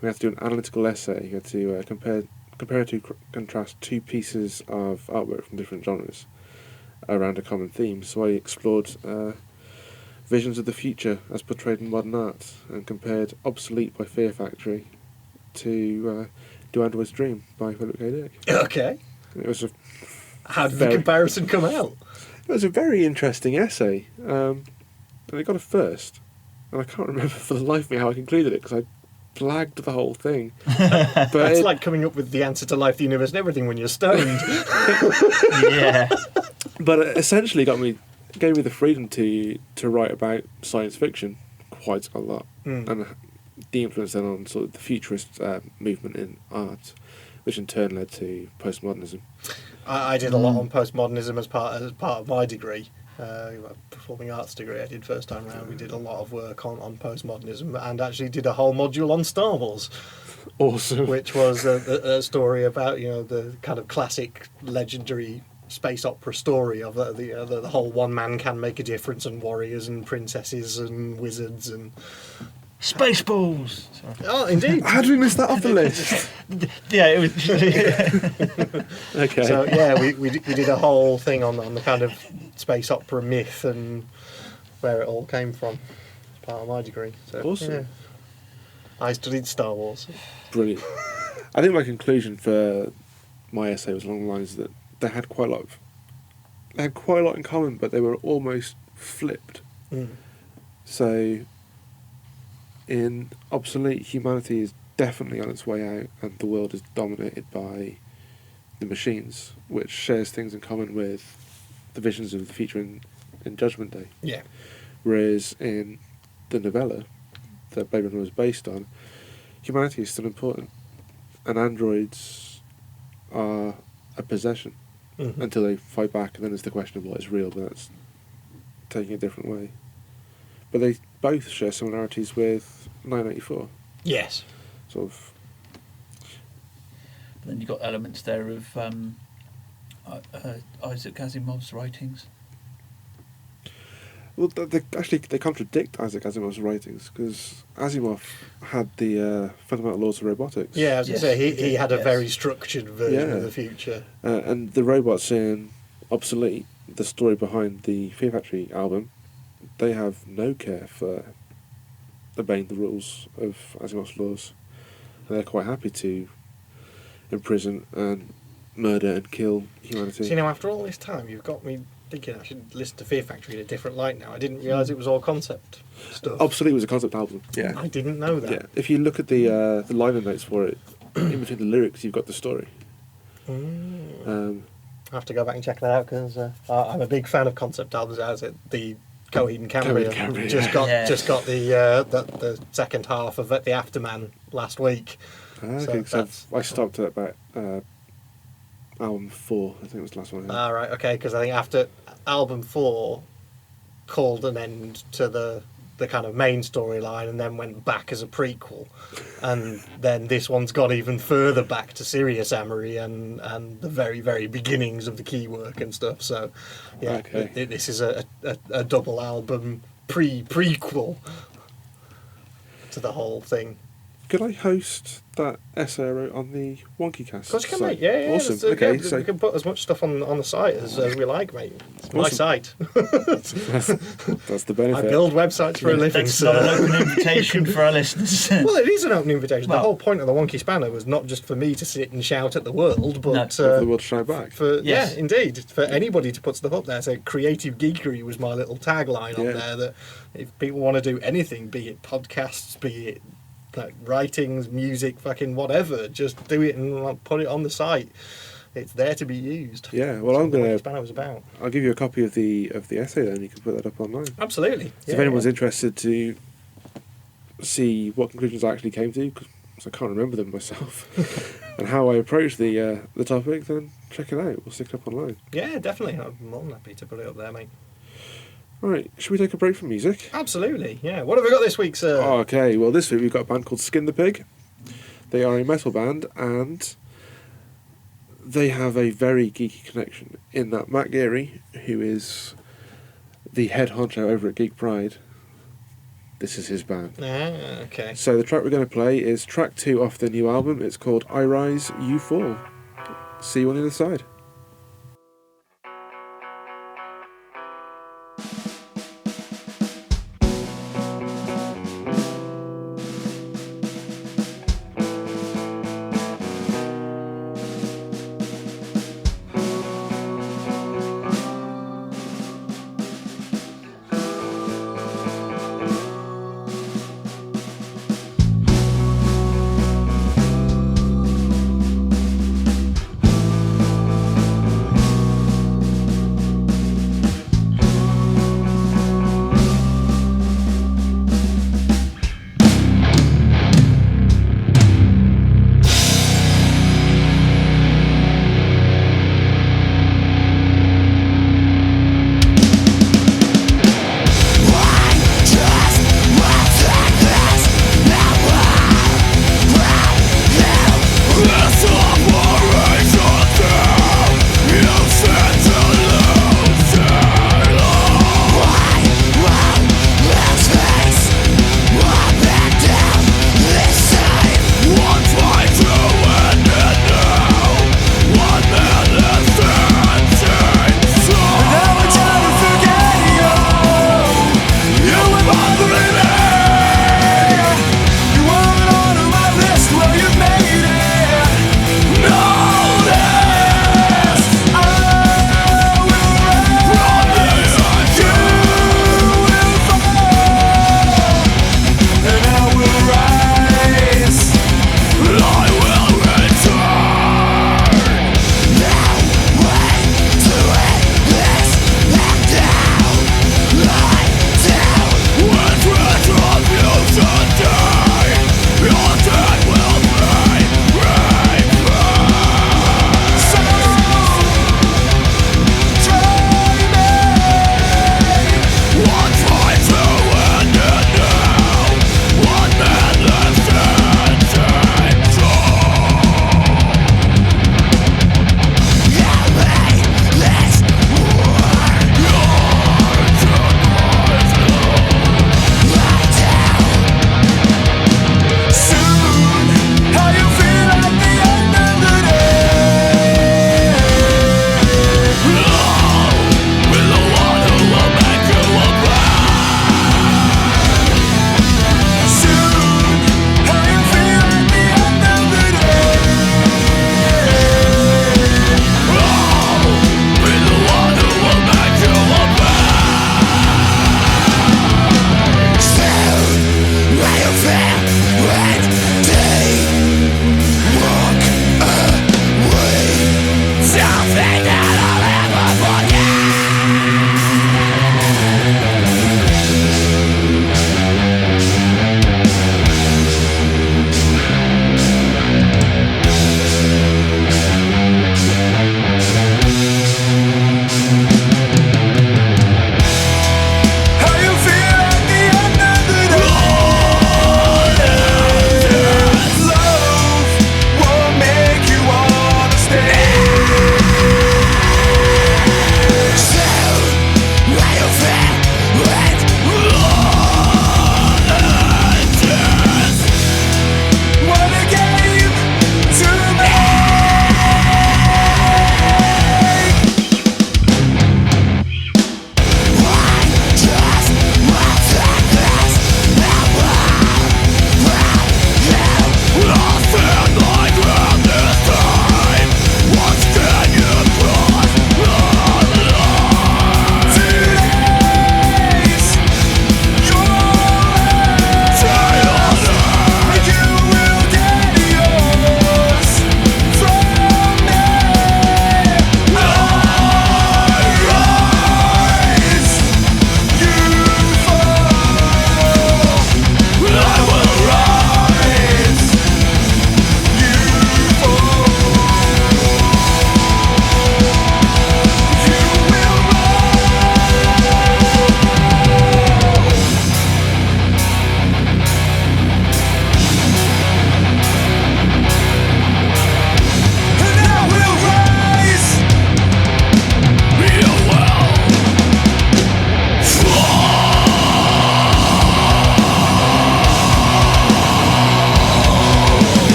We had to do an analytical essay. You had to contrast 2 pieces of artwork from different genres around a common theme. So I explored visions of the future as portrayed in modern art and compared Obsolete by Fear Factory to Do Androids Dream by Philip K. Dick. Okay. It was How did the comparison come out? It was a very interesting essay, and it got a first, and I can't remember for the life of me how I concluded it, because I blagged the whole thing. But It's like coming up with the answer to life, the universe, and everything when you're stoned. Yeah. But it essentially gave me the freedom to write about science fiction quite a lot, and the influence then on sort of the futurist movement in art, which in turn led to postmodernism. I did a lot on postmodernism as part of my degree, performing arts degree. I did first time round. We did a lot of work on postmodernism, and actually did a whole module on Star Wars, Awesome. which was a story about the kind of classic legendary space opera story of the whole one man can make a difference, and warriors and princesses and wizards and Spaceballs. Sorry. oh indeed. How did we miss that off the list? Yeah, it was. Okay. So yeah, we did a whole thing on the kind of space opera myth and where it all came from as part of my degree. So, Awesome. yeah. I studied Star Wars. Brilliant. I think my conclusion for my essay was along the lines that they had quite a lot in common, but they were almost flipped. So in Obsolete, humanity is definitely on its way out, and the world is dominated by the machines, which shares things in common with the visions of the future in Judgment Day. Yeah. Whereas in the novella that Blade Runner was based on, humanity is still important, and androids are a possession until they fight back, and then it's the question of what is real, but that's taking a different way. But they both share similarities with 984. Yes. Sort of. Then you've got elements there of Isaac Asimov's writings. Well, they contradict Isaac Asimov's writings, because Asimov had the fundamental laws of robotics. Yeah, I was going to Yes, say, he he did, had a yes. very structured version Yeah. of the future. And the robots in Obsolete, the story behind the Fear Factory album, they have no care for obeying the rules of Asimov's laws. And they're quite happy to imprison and murder and kill humanity. See, now after all this time, you've got me thinking I should listen to Fear Factory in a different light now. I didn't realise it was all concept stuff. Obsolete was a concept album. Yeah. I didn't know that. Yeah. If you look at the liner notes for it, in between the lyrics, you've got the story. I have to go back and check that out because I'm a big fan of concept albums. As it the Coheed and Cambria just got the second half of The Afterman last week. Okay, so I stopped at about album 4. I think it was the last one. Ah, right, okay, because I think after album 4 called an end to the kind of main storyline and then went back as a prequel, and then this one's gone even further back to Sirius Amory and the very, very beginnings of the key work and stuff. So yeah, okay. this is a double album prequel to the whole thing. Could I host that essay I wrote on the Wonky Cast? Of course you can, mate. Yeah. Awesome. Okay, So we can put as much stuff on the site as we like, mate. It's my Awesome. site. that's the benefit. I build websites for a living. That's not an open invitation for our listeners. Well, it is an open invitation. Well- The whole point of the Wonky Spanner was not just for me to sit and shout at the world, but For the world to shout back. Yes. yeah, indeed, for anybody to put stuff up there. So creative geekery was my little tagline on Yeah. there. That if people want to do anything, be it podcasts, be it like writings, music, fucking whatever, just do it and like, put it on the site. It's there to be used. Yeah, well, That's I'm what the gonna. Wonky Spanner was about. I'll give you a copy of the essay then. You can put that up online. Absolutely. So if anyone's interested to see what conclusions I actually came to, because I can't remember them myself, and how I approached the topic, then check it out. We'll stick it up online. Yeah, definitely. I'm more than happy to put it up there, mate. All right, should we take a break from music? Absolutely. Yeah. What have we got this week, sir? Okay, well, this week we've got a band called Skin the Pig. They are a metal band, and they have a very geeky connection in that Matt Geary, who is the head honcho over at Geek Pride, this is his band. Ah, okay. So the track we're going to play is track 2 off the new album. It's called I Rise, You Fall. See you on the other side.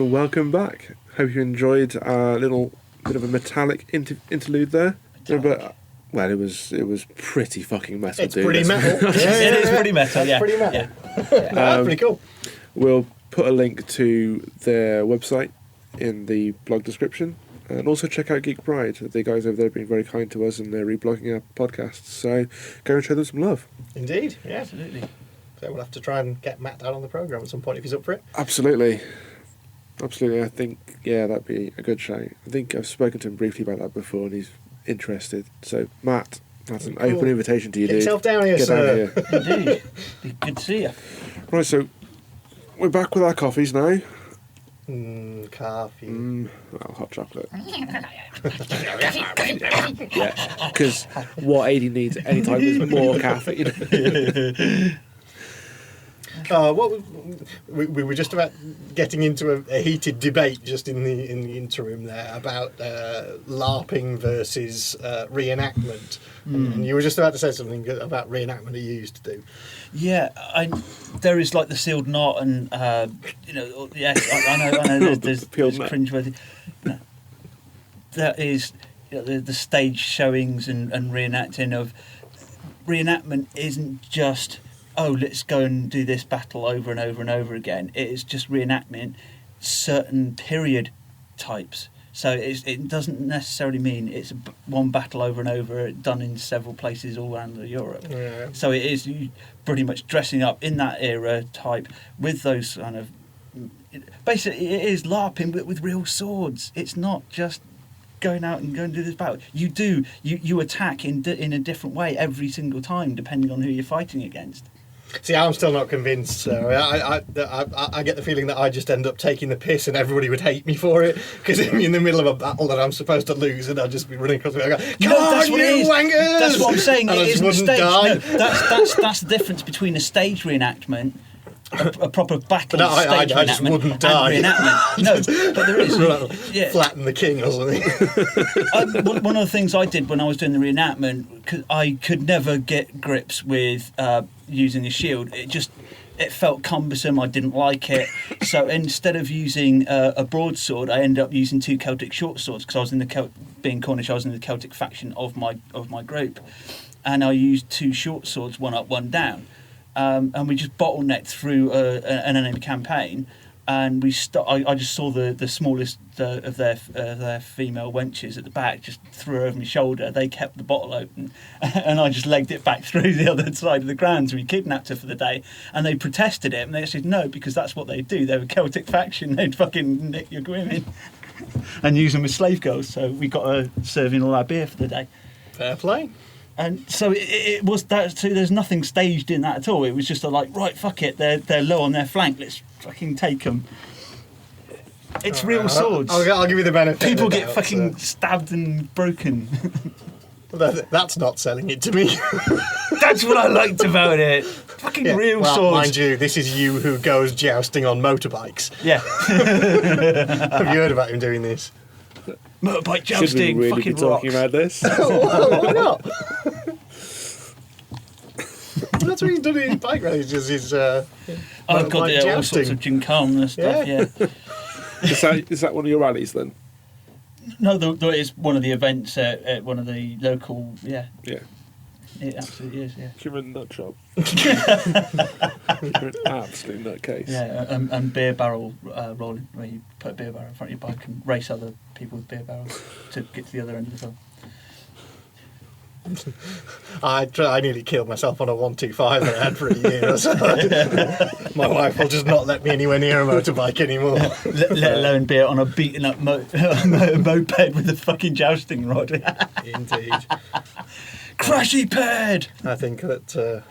and welcome back. Hope you enjoyed our little bit of a metallic interlude there. But well, it was pretty fucking metal. It's pretty metal. It is pretty metal. That's Yeah, pretty metal. Yeah. That's pretty cool. We'll put a link to their website in the blog description, and also check out Geek Pride. The guys over there have been very kind to us, and they're reblogging our podcasts. So go and show them some love. Indeed, yeah, Absolutely. So we'll have to try and get Matt down on the programme at some point if he's up for it. Absolutely. I think that'd be a good show. I think I've spoken to him briefly about that before, and he's interested. So Matt, that's an open invitation to you, Get dude. yourself down here, Get sir. down here. Indeed. Be good to see you. Right, so we're back with our coffees now. Coffee. Well, hot chocolate. Yeah, because what Ady needs anytime is more caffeine. We were just about getting into a heated debate just in the interim there about LARPing versus reenactment, and you were just about to say something about reenactment that you used to do. Yeah, there is like the sealed knot, and yes, I know. There's cringeworthy. No. That is the stage showings and reenacting of reenactment isn't just let's go and do this battle over and over and over again. It is just reenactment certain period types. So it doesn't necessarily mean it's one battle over and over, done in several places all around Europe. Yeah. So it is you pretty much dressing up in that era type with those kind of... Basically, it is LARPing but with real swords. It's not just going out and going to do this battle. You attack in a different way every single time, depending on who you're fighting against. See, I'm still not convinced, sir. I get the feeling that I just end up taking the piss and everybody would hate me for it, because I'm in the middle of a battle that I'm supposed to lose and I'd just be running across the way and go, "Come on, you wangers!" That's what I'm saying. And It I just isn't wouldn't staged. die. No, that's the difference between a stage reenactment, a proper battle But stage I just reenactment, wouldn't die. and reenactment. No, but there is. Yeah. Flatten the king or something. One of the things I did when I was doing the reenactment, cause I could never get grips with using a shield. It felt cumbersome. I didn't like it. So instead of using a broadsword, I ended up using 2 Celtic short swords, because I was in the being Cornish, I was in the Celtic faction of my group, and I used 2 short swords, one up, one down, and we just bottlenecked through an enemy campaign. And I just saw the smallest of their female wenches at the back, just threw her over my shoulder. They kept the bottle open, and I just legged it back through the other side of the ground. So we kidnapped her for the day, and they protested it, and they said no, because that's what they do. They're a Celtic faction. They'd fucking nick your women and use them as slave girls. So we got her serving all our beer for the day. Fair play. And so it was that. So there's nothing staged in that at all. It was just right, fuck it. They're low on their flank. Let's fucking take them. It's real swords. I'll give you the benefit. People of the get doubt, fucking stabbed and broken. That's not selling it to me. That's what I liked about it. Fucking real swords. Mind you, this is you who goes jousting on motorbikes. Yeah. Have you heard about him doing this? Motorbike Should jousting. we really fucking be talking rocks. about this? Why not? That's what he's done in his bike rallies. Is I've got all sorts of gincana stuff. Yeah. Is that one of your rallies then? No, it's one of the events at one of the local. Yeah. Yeah. It absolutely is. Yeah. You're a nut job. You're an absolute nutcase. Yeah, and beer barrel rolling, where you put a beer barrel in front of your bike and race other people with beer barrels to get to the other end of the film. I nearly killed myself on a 125 that I had for a year or so. My wife will just not let me anywhere near a motorbike anymore. Let alone be on a beaten up moped with a fucking jousting rod. Indeed. Crashy pad! I think that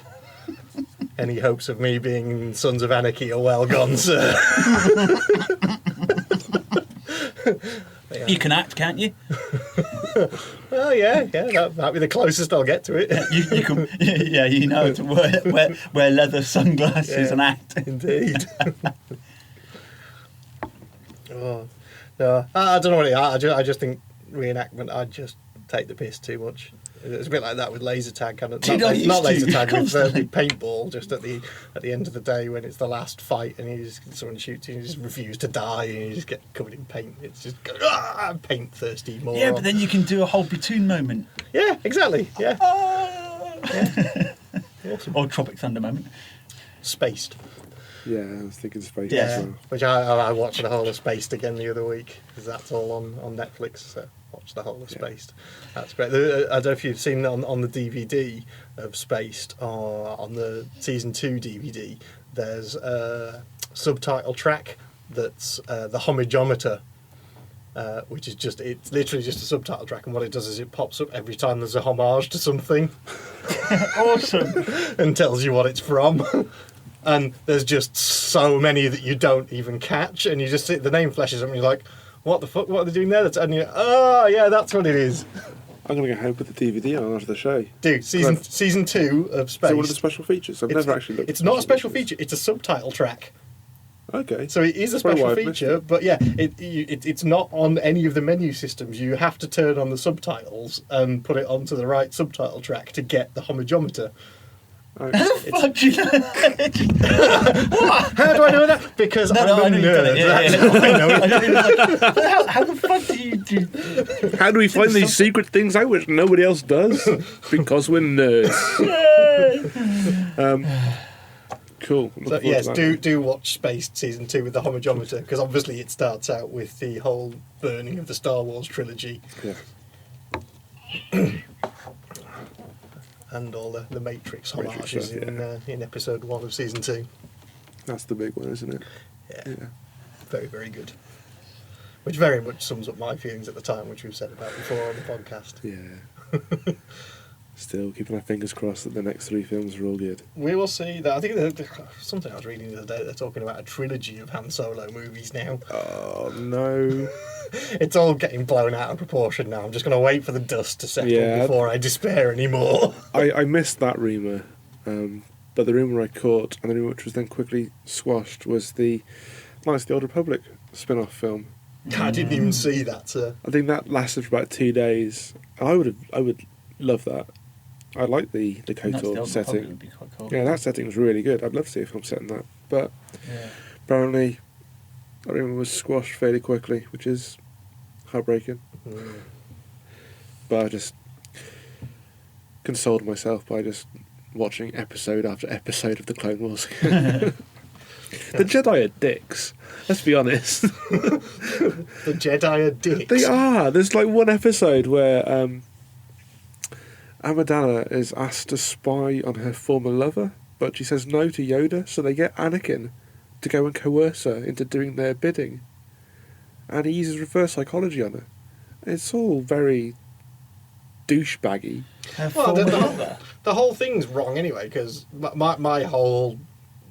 any hopes of me being Sons of Anarchy are well gone, sir. Yeah. You can act, can't you? Oh yeah, that'll be the closest I'll get to it. You can, yeah, you know to wear leather sunglasses and act. Indeed. Oh, no, I don't know what it is. I just think reenactment, I just take the piss too much. It's a bit like that with laser tag, kind of. Dude, Not laser tag, with constantly. paintball. Just at the end of the day, when it's the last fight, and someone shoots you, and you just refuse to die, and you just get covered in paint. It's just paint thirsty moron. Yeah, but then you can do a whole platoon moment. Yeah, exactly. Yeah. Awesome. Or Tropic Thunder moment. Spaced. Yeah, I was thinking Space Yeah. as well. Which I watched the whole of Spaced again the other week, because that's all on Netflix, so watch the whole of Spaced. That's great. I don't know if you've seen on the DVD of Spaced, or on the Season 2 DVD, there's a subtitle track that's the homageometer, which is it's literally just a subtitle track, and what it does is it pops up every time there's a homage to something. Awesome. And tells you what it's from. And there's just so many that you don't even catch, and you just see the name flashes up and you're like, what the fuck, what are they doing there? And you're, oh yeah, that's what it is. I'm going to go home with the DVD on after the show. Dude, season 2 of Space. Is it one of the special features? I've never actually looked It's at not a special features. feature, it's a subtitle track. Okay. So it is a That's probably special why I've missed feature, it. but yeah, it's not on any of the menu systems. You have to turn on the subtitles and put it onto the right subtitle track to get the homageometer. How the fuck do you know that? How do I know that? Because I'm I a know you've done nerd. it. Yeah, That's yeah. how I know it. I don't even like, how the fuck do you do? How do we find these secret things out which nobody else does? Because we're nerds. Cool. I'm So looking yes, forward to that. do watch Spaced Season 2 with the homageometer, because obviously it starts out with the whole burning of the Star Wars trilogy Yeah. and all the Matrix Matrix homages stuff, yeah. in Episode 1 of Season 2. That's the big one, isn't it? Yeah. Very, very good. Which very much sums up my feelings at the time, which we've said about before on the podcast. Yeah. Still keeping our fingers crossed that the next 3 films are all good. We will see that. I think something I was reading the other day, they're talking about a trilogy of Han Solo movies now. Oh no. It's all getting blown out of proportion now. I'm just going to wait for the dust to settle Yeah. before I despair anymore. I missed that rumour, but the rumour I caught, and the rumour which was then quickly squashed, was the Knights of the Old Republic spin-off film. I didn't even see that, sir. I think that lasted for about 2 days. I would love that. I like the That's the KOTOR Old setting. Republic would be quite cool. Yeah, that setting was really good. I'd love to see a film set in that. But Yeah. apparently, that rumour was squashed fairly quickly, which is heartbreaking. But I just consoled myself by just watching episode after episode of the Clone Wars. The Jedi are dicks. Let's be honest. The Jedi are dicks. They are. There's like one episode where Amidala is asked to spy on her former lover, but she says no to Yoda, so they get Anakin to go and coerce her into doing their bidding. And he uses reverse psychology on her. It's all very douchebaggy. Well, the whole thing's wrong anyway, because my whole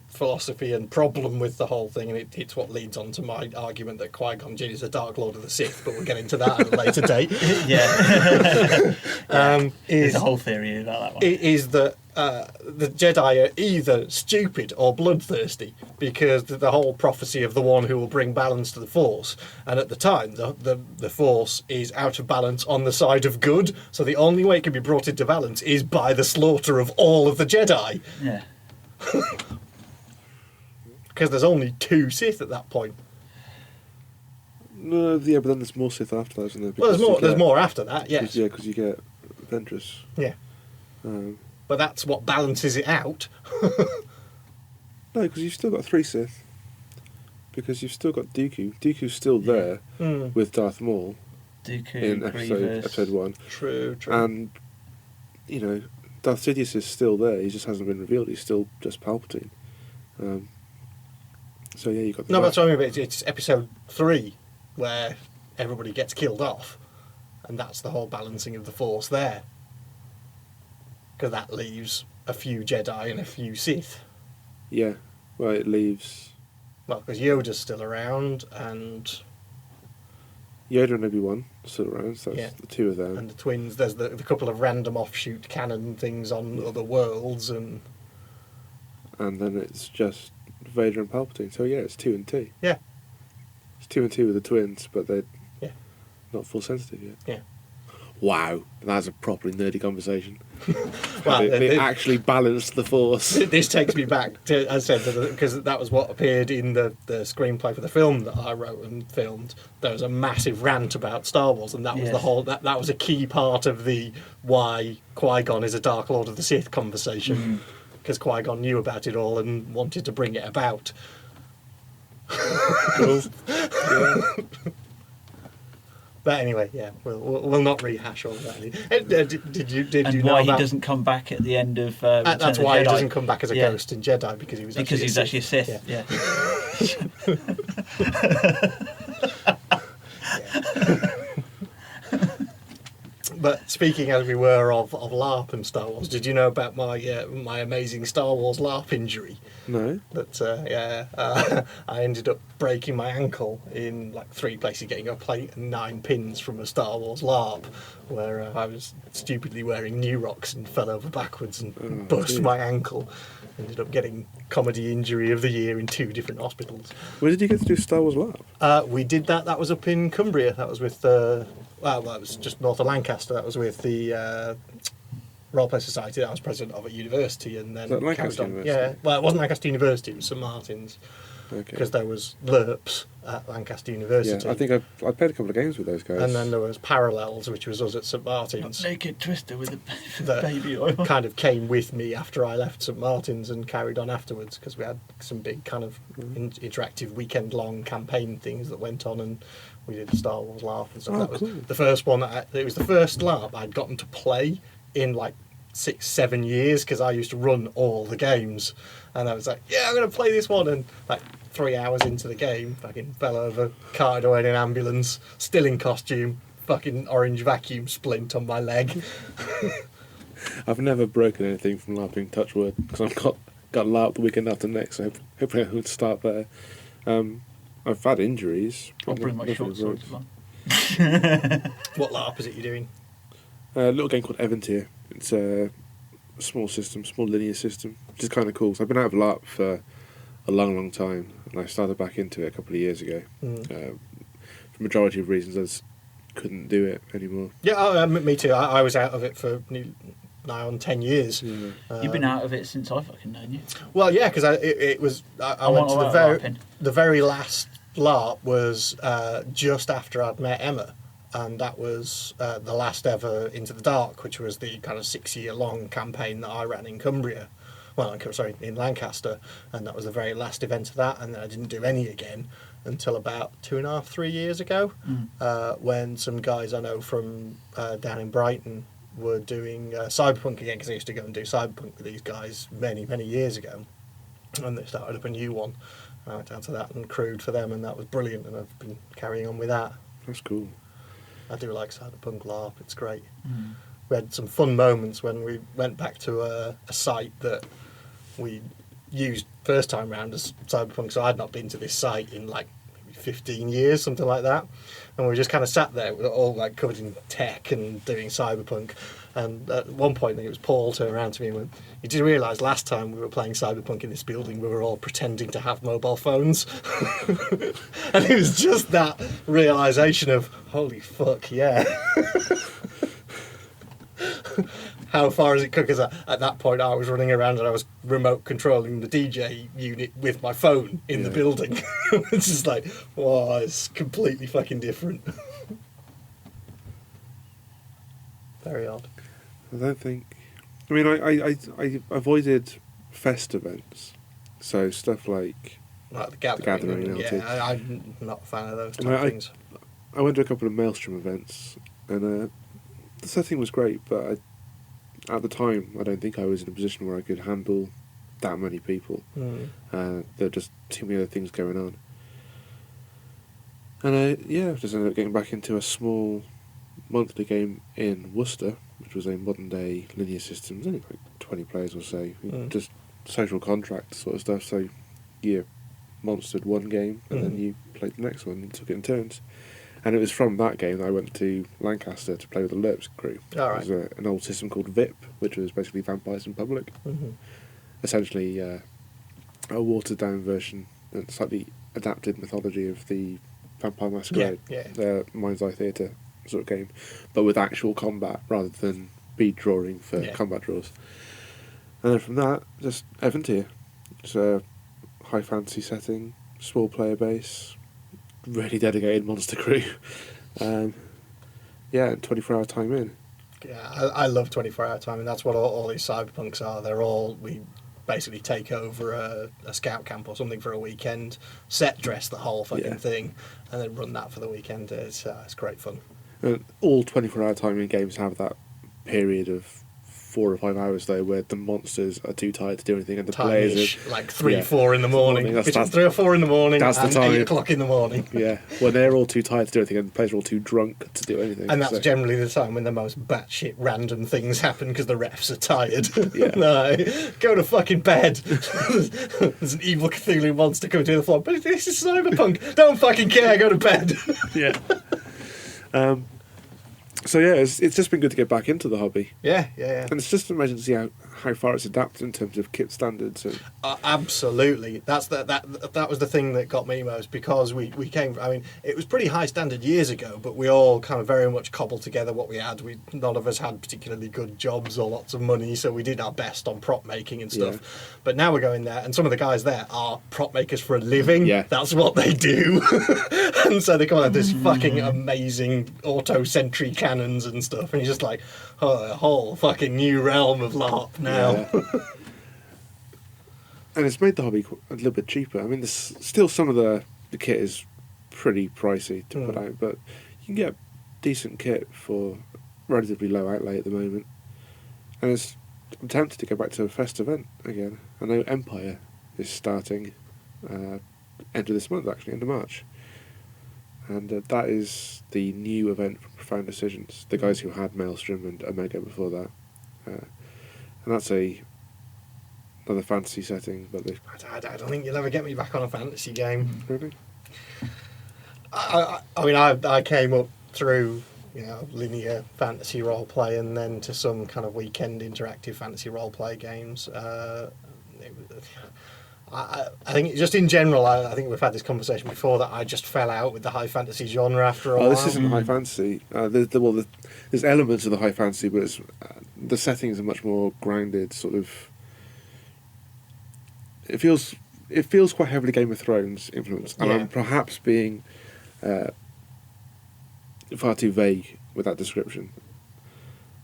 philosophy and problem with the whole thing, and it's what leads on to my argument that Qui-Gon Jinn is the Dark Lord of the Sith, but we'll get into that at a later date. Yeah. There's Is a whole theory about that one. is that the Jedi are either stupid or bloodthirsty, because the whole prophecy of the one who will bring balance to the Force, and at the time the Force is out of balance on the side of good, so the only way it can be brought into balance is by the slaughter of all of the Jedi, Yeah. because there's only 2 Sith at that point. No, yeah, but then there's more Sith after that, isn't there? Well, Because there's you more after that, get- yes. Yeah, because you get Ventress. Yeah. Um, But that's what balances it out. no, because you've still got 3 Sith. Because you've still got Dooku. Dooku's still there with Darth Maul Dooku, in Grievous. episode 1. True. And, you know, Darth Sidious is still there. He just hasn't been revealed. He's still just Palpatine. So yeah, you got the No, that's what I mean. But it's episode 3 where everybody gets killed off, and that's the whole balancing of the Force there. Because that leaves a few Jedi and a few Sith. Yeah. Well, it leaves Well, because Yoda's still around, and Yoda and Obi-Wan still around. So that's Yeah. the 2 of them. the twins. There's the couple of random offshoot canon things on other worlds, and And then it's just Vader and Palpatine. So yeah, it's 2 and 2. yeah, It's 2 and 2 with the twins, but they're Yeah. not full sensitive yet. yeah. wow, that's a properly nerdy conversation. Well, they actually balanced the force. This takes me back to, as I said, because that was what appeared in the screenplay for the film that I wrote and filmed. There was a massive rant about Star Wars, and that was the whole. That was a key part of the why Qui-Gon is a Dark Lord of the Sith conversation, because Qui-Gon knew about it all and wanted to bring it about. Cool. Yeah. But anyway, yeah, we'll not rehash all that. Did you And know why he about, doesn't come back at the end of that's why he Jedi. doesn't come back as a ghost in Jedi, because he was actually actually a Sith. Yeah. But speaking as we were of LARP and Star Wars, did you know about my my amazing Star Wars LARP injury? No. That I ended up breaking my ankle in like 3 places, getting a plate and 9 pins from a Star Wars LARP, where I was stupidly wearing New Rocks and fell over backwards and burst my ankle. Ended up getting comedy injury of the year in 2 different hospitals. Where did you get to do Star Wars LARP? We did that. That was up in Cumbria. That was with well, it was just north of Lancaster. That was with the Roleplay Society that I was president of at university, and then Was that Lancaster carried on. University? Yeah, well, it wasn't Lancaster University. It was St Martin's, Okay. because there was LARPs at Lancaster University. Yeah, I think I played a couple of games with those guys. And then there was Parallels, which was us at St Martin's. Naked Twister with the That baby oil. kind of came with me after I left St Martin's and carried on afterwards, because we had some big kind of interactive weekend-long campaign things that went on, and we did Star Wars LARP and stuff. Oh, That was cool. the first one. It was the first LARP I'd gotten to play in like 6-7 years, because I used to run all the games, and I was like, yeah, I'm going to play this one, and like 3 hours into the game, fucking fell over, carted away in an ambulance, still in costume, fucking orange vacuum splint on my leg. I've never broken anything from LARPing, touch wood, because I've got LARP the weekend after next, so hopefully I won't start there. I've had injuries. I'll but bring my nothing short sword broke. as well. What LARP is it you're doing? A little game called Evantier. It's a small system, small linear system, which is kind of cool. So I've been out of LARP for a long, long time, and I started back into it a couple of years ago. For a majority of reasons, I just couldn't do it anymore. Yeah, me too. I was out of it for nigh on 10 years. Yeah. You've been out of it since I fucking known you. Well, yeah, because it was. I I'm went to all right LARPing. the very last LARP was just after I'd met Emma, and that was the last ever Into the Dark, which was the kind of 6-year-long campaign that I ran in Cumbria. Well, sorry, in Lancaster, and that was the very last event of that, and then I didn't do any again until about 2.5-3 years ago, when some guys I know from down in Brighton were doing Cyberpunk again, because I used to go and do Cyberpunk with these guys many, many years ago, and they started up a new one. I went down to that and crewed for them, and that was brilliant, and I've been carrying on with that. That's cool. I do like Cyberpunk LARP, it's great. We had some fun moments when we went back to a site that we used first time round as Cyberpunk, so I'd not been to this site in like maybe 15 years, something like that, and we just kind of sat there, we were all like covered in tech and doing Cyberpunk, and at one point I think it was Paul turned around to me and went, "You do realise last time we were playing Cyberpunk in this building we were all pretending to have mobile phones?" And it was just that realisation of, holy fuck, yeah. How far has it come? Because at that point I was running around and I was remote controlling the DJ unit with my phone in the building. It's just like, wow, it's completely fucking different. Very odd. I don't think. I mean, I avoided fest events, so stuff like Like the Gathering. Yeah, I'm not a fan of those type of things. I went to a couple of Maelstrom events, and the setting was great, but at the time, I don't think I was in a position where I could handle that many people. There were just too many other things going on. And I just ended up getting back into a small monthly game in Worcester, which was a modern day linear system. It was only like 20 players or so. Just social contract sort of stuff. So you monstered one game, and then you played the next one and took it in turns. And it was from that game that I went to Lancaster to play with the LARP's crew. All right. It was an old system called VIP, which was basically Vampires in Public. Essentially a watered down version and slightly adapted mythology of the Vampire Masquerade. Yeah. The Mind's Eye Theatre sort of game, but with actual combat rather than bead drawing for combat draws. And then from that, just Evan tier. It's a high fantasy setting, small player base, really dedicated monster crew. And 24-hour time in. Yeah, I love 24-hour time, and that's what all these cyberpunks are. We basically take over a scout camp or something for a weekend, set dress the whole fucking thing, and then run that for the weekend. It's great fun. All 24-hour time in games have that period of 4 or 5 hours though, where the monsters are too tired to do anything, and the players are like 4 in the morning. Between 3 or 4 in the morning, that's and the time. 8 o'clock in the morning. Yeah, when they're all too tired to do anything, and the players are all too drunk to do anything. And that's generally the time when the most batshit random things happen because the refs are tired. Yeah. No, go to fucking bed. There's an evil Cthulhu monster coming to the floor. But this is Cyberpunk. Don't fucking care. Go to bed. Yeah. So yeah, it's just been good to get back into the hobby. Yeah. And it's just amazing to see how far it's adapted in terms of kit standards. And absolutely, that was the thing that got me most, because we came. I mean, it was pretty high standard years ago, but we all kind of very much cobbled together what we had. None of us had particularly good jobs or lots of money, so we did our best on prop making and stuff. Yeah. But now we're going there, and some of the guys there are prop makers for a living. Yeah. That's what they do. And so they come out with this fucking amazing auto sentry cannons and stuff, and you're just like, oh, a whole fucking new realm of LARP now. Yeah. And it's made the hobby a little bit cheaper. I mean, there's still some of the kit is pretty pricey to put out, but you can get decent kit for relatively low outlay at the moment. And I'm tempted to go back to a Fest event again. I know Empire is starting end of this month, actually, end of March. And that is the new event from Profound Decisions, the guys who had Maelstrom and Omega before that. And that's another fantasy setting. But I don't think you'll ever get me back on a fantasy game. Really? I mean, I came up through linear fantasy role play, and then to some kind of weekend interactive fantasy role play games. I think just in general, I think we've had this conversation before, that I just fell out with the high fantasy genre after a while. This isn't high fantasy. There's elements of the high fantasy, but the settings are much more grounded. Sort of, it feels quite heavily Game of Thrones influenced, and I'm perhaps being far too vague with that description.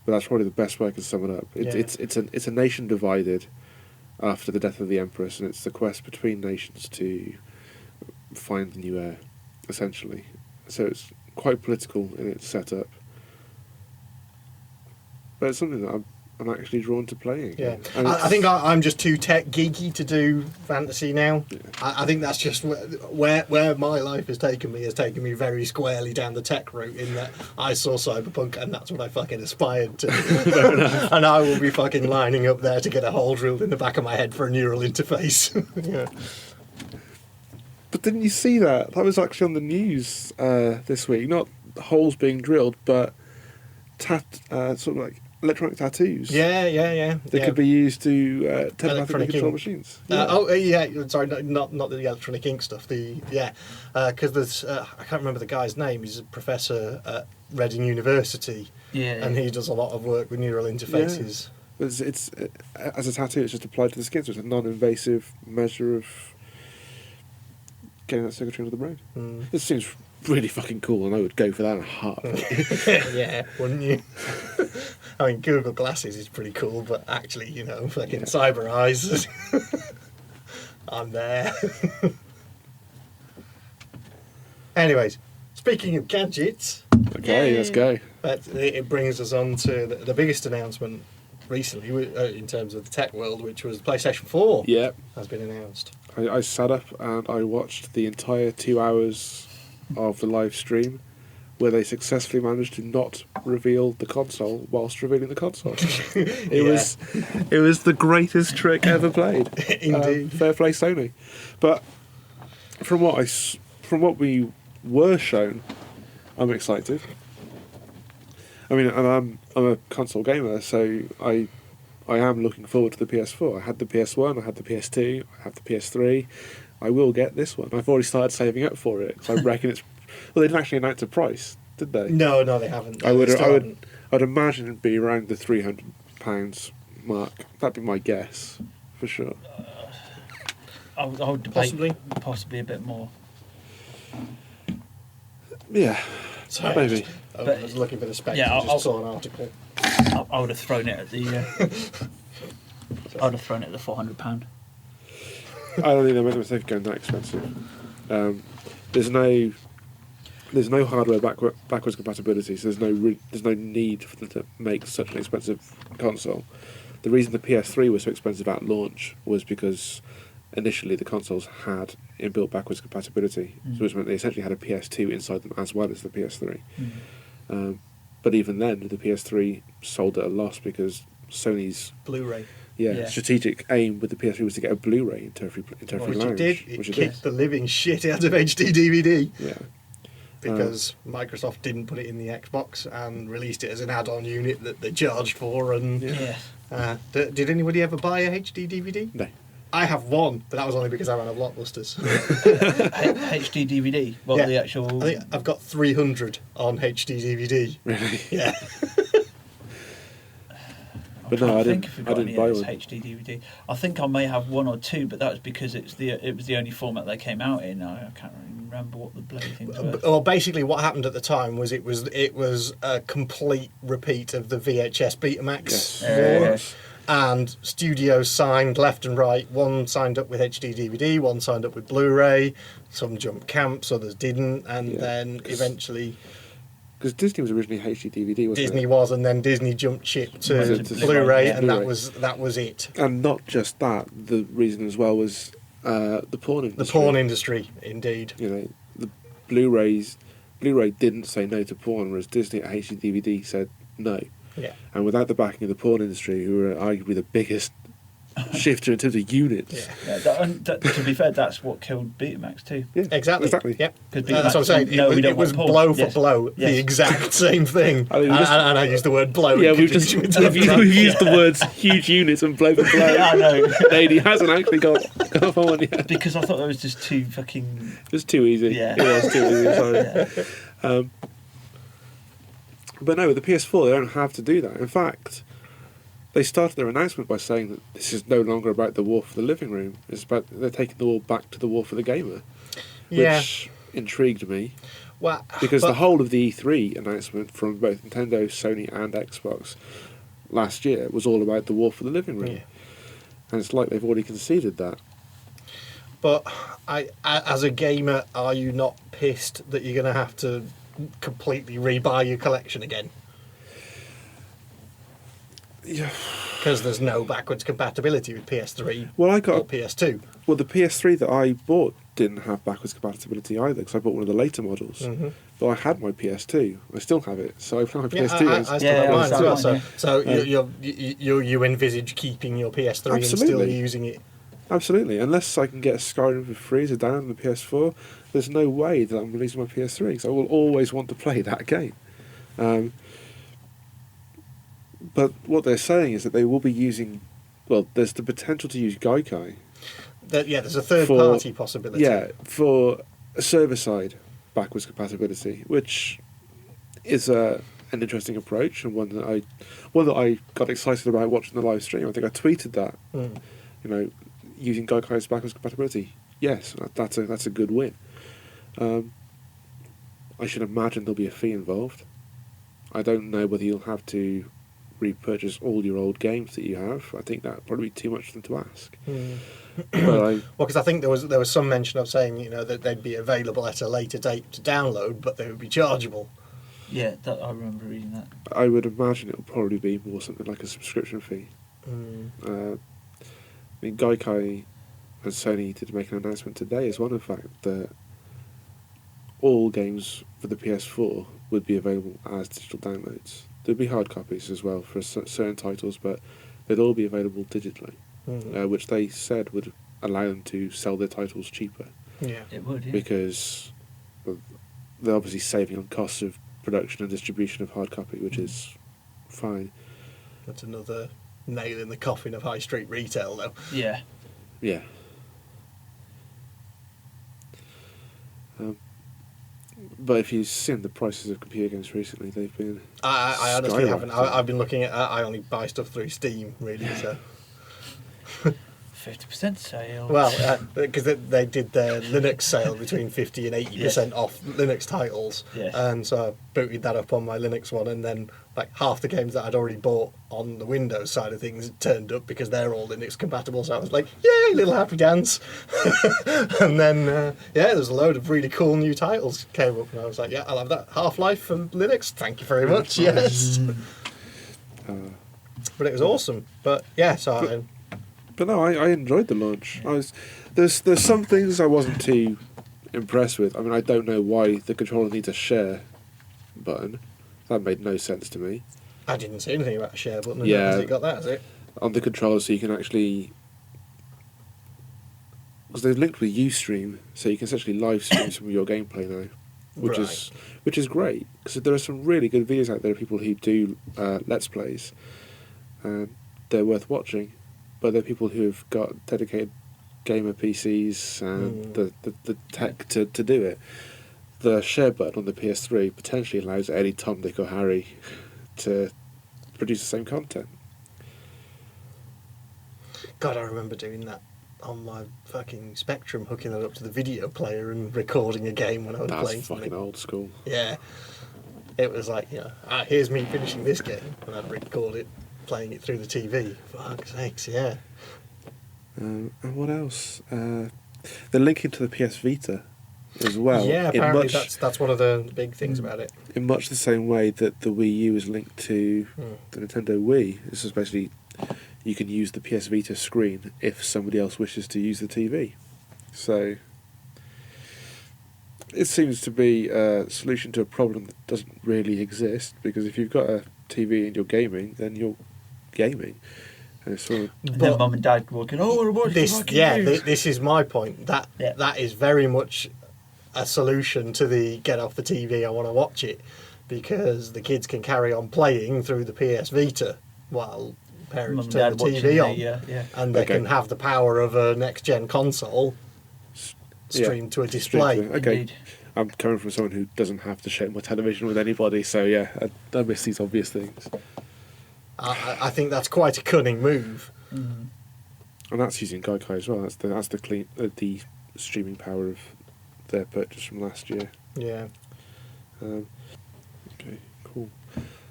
But that's probably the best way I can sum it up. It's a nation divided after the death of the Empress, and it's the quest between nations to find the new heir, essentially. So it's quite political in its setup, but it's something that I'm actually drawn to playing. Yeah, I think I'm just too tech geeky to do fantasy now. Yeah. I think that's just where my life has taken me very squarely down the tech route, in that I saw Cyberpunk and that's what I fucking aspired to. And I will be fucking lining up there to get a hole drilled in the back of my head for a neural interface. Yeah. But didn't you see that? That was actually on the news this week. Not holes being drilled, but sort of like electronic tattoos. Yeah. They could be used to telepathically control machines. Sorry, not the electronic ink stuff. Because there's I can't remember the guy's name. He's a professor at Reading University, and he does a lot of work with neural interfaces. Yeah. It's as a tattoo, it's just applied to the skin, so it's a non-invasive measure of getting that circuitry into the brain. It seems really fucking cool, and I would go for that in a heartbeat. Yeah, wouldn't you? I mean, Google Glasses is pretty cool, but actually, fucking cyber eyes. I'm there. Anyways, speaking of gadgets. Okay, let's go. It brings us on to the biggest announcement recently in terms of the tech world, which was PlayStation 4. Yeah, has been announced. I sat up and I watched the entire 2 hours of the live stream, where they successfully managed to not reveal the console whilst revealing the console. It was the greatest trick ever played. Indeed. Fair play, Sony. But from what we were shown, I'm excited. I mean, and I'm a console gamer, so I am looking forward to the PS4. I had the PS1, I had the PS2, I have the PS3. I will get this one. I've already started saving up for it, so I reckon it's... Well, they didn't actually announce a price. did they? No, they haven't. I would They still haven't. I'd imagine it'd be around the £300 mark. That'd be my guess, for sure. I would debate Possibly a bit more. Yeah, Sorry, maybe. I But- was looking for the specs. Yeah, and just saw an article. I would have thrown it at the. I would have thrown it at the £400. I don't think they made a mistake going that expensive. There's no hardware backwards compatibility, so there's no need for them to make such an expensive console. The reason the PS3 was so expensive at launch was because initially the consoles had inbuilt backwards compatibility, so which meant they essentially had a PS2 inside them as well as the PS3. But even then, the PS3 sold at a loss because Sony's Blu-ray. Yeah. strategic aim with the PS3 was to get a Blu-ray into every Which lounge. it did. Which It kicked the living shit out of HD DVD Yeah. because Microsoft didn't put it in the Xbox and released it as an add-on unit that they charged for. And Yeah. did anybody ever buy a HD DVD? No. I have one, but that was only because I ran a Blockbusters. HD DVD. Well, Yeah. the actual. I think I've got 300 on HD DVD. Really? Yeah. But no, I think didn't- if we've I got didn't any buy of this one. HD DVD. I think I may have one or two, but that was because it was the only format they came out in. I can't really remember what the bloody things were. Well, basically, what happened at the time was it was a complete repeat of the VHS Betamax Yes. war, Yes. and studios signed left and right. One signed up with HD DVD, one signed up with Blu-ray. Some jumped camps, others didn't, and Yeah, then 'cause eventually Because Disney was originally HD DVD, wasn't Disney it? was, and then Disney jumped ship to Went to Blu-ray, Blu-ray, yeah. and Blu-ray. that was it. And not just that, the reason as well was the porn industry. The porn industry, indeed. You know, the Blu-ray didn't say no to porn, whereas Disney at HD DVD said no. Yeah. And without the backing of the porn industry, who were arguably the biggest shifter in terms of units. Yeah. To be fair, that's what killed Betamax too. Yeah, Exactly. Yep. 'Cause That's what I'm saying. no, we it don't was want porn. blow for Yes. blow, Yes. the exact same thing. I mean, And I use the word blow. Yeah, in we've just conjunction with we've used the words huge units and blow for blow. Yeah, I know. Lady hasn't actually got off on one yet. Because I thought that was just too fucking. It was too easy. Yeah. It was too easy. Sorry. Yeah. But no, with the PS4, they don't have to do that. In fact, they started their announcement by saying that this is no longer about the war for the living room. It's about they're taking the war back to the war for the gamer, which intrigued me Well, because but- the whole of the E3 announcement from both Nintendo, Sony, and Xbox last year was all about the war for the living room, Yeah. and it's like they've already conceded that. But as a gamer, are you not pissed that you're going to have to completely rebuy your collection again? Yeah. Because there's no backwards compatibility with PS3 Well, or PS2. Well, the PS3 that I bought didn't have backwards compatibility either because I bought one of the later models. Mhm. But I had my PS2. I still have it, so I play my Yeah, PS2. I still have mine as well. mine, So you envisage keeping your PS3 and still Absolutely. using it. Absolutely. Unless I can get Skyrim for free as a download on the PS4, there's no way that I'm releasing my PS3 because I will always want to play that game. But what they're saying is that they will be using. Well, there's the potential to use Gaikai. There's a third For- party possibility. Yeah, for a server-side backwards compatibility, which is an interesting approach and one that I got excited about watching the live stream. I think I tweeted that. Mm. You know, using Gaikai's backwards compatibility. Yes, that's a good win. I should imagine there'll be a fee involved. I don't know whether you'll have to repurchase all your old games that you have. I think that'd probably be too much for them to ask. But Well, because I think there was some mention of saying that they'd be available at a later date to download, but they would be chargeable. Yeah, I remember reading that. I would imagine it'll probably be more something like a subscription fee. I mean, Gaikai and Sony did make an announcement today as well, in fact, that all games for the PS4 would be available as digital downloads. There'd be hard copies as well for certain titles, but they'd all be available digitally, which they said would allow them to sell their titles cheaper Yeah. It would, yeah. because they're obviously saving on costs of production and distribution of hard copy, which is fine. That's another nail in the coffin of high street retail, though. Yeah. Yeah. But if you've seen the prices of computer games recently, they've been. I honestly haven't. skyrocketing. I've been looking at. I only buy stuff through Steam, really. So 50% sale. well, because they did their Linux sale between 50 and 80% off Linux titles, Yes. and so I booted that up on my Linux one, and then like half the games that I'd already bought on the Windows side of things turned up because they're all Linux compatible. So I was like, yay, little happy dance. And then there's a load of really cool new titles came up, and I was like, yeah, I'll have that. Half-Life from Linux, thank you very much. Yes. But it was awesome. But yeah, so But no, I enjoyed the launch. There's some things I wasn't too impressed with. I mean, I don't know why the controller needs a share button. That made no sense to me. I didn't say anything about a share button. Yeah. Has it got that, has it? On the controller, so you can actually... Because they've linked with Ustream, so you can essentially live stream some of your gameplay now, which is great. Because there are some really good videos out there of people who do Let's Plays, and they're worth watching. But there are people who have got dedicated gamer PCs and the tech to do it. The share button on the PS3 potentially allows Eddie, Tom, Dick or Harry to produce the same content. God, I remember doing that on my fucking Spectrum, hooking it up to the video player and recording a game when I was playing That's fucking something. old school. Yeah. It was like, here's me finishing this game, and I'd record it, playing it through the TV. Fuck's sakes, yeah. And what else? They're linking to the PS Vita as well. Yeah, apparently that's one of the big things about it. In much the same way that the Wii U is linked to the Nintendo Wii. This is basically you can use the PS Vita screen if somebody else wishes to use the TV. So it seems to be a solution to a problem that doesn't really exist, because if you've got a TV and you're gaming, then you're gaming. And it's sort of, And then mum and dad walking, we're watching this is my point. That is very much a solution to the get off the TV, I want to watch it, because the kids can carry on playing through the PS Vita while parents turn the TV on, and they can have the power of a next gen console streamed to a display. Okay. Indeed. I'm coming from someone who doesn't have to share my television with anybody, so I miss these obvious things. I think that's quite a cunning move. Mm. And that's using Gaikai as well. That's the streaming power of their purchase from last year. Yeah. Okay, cool.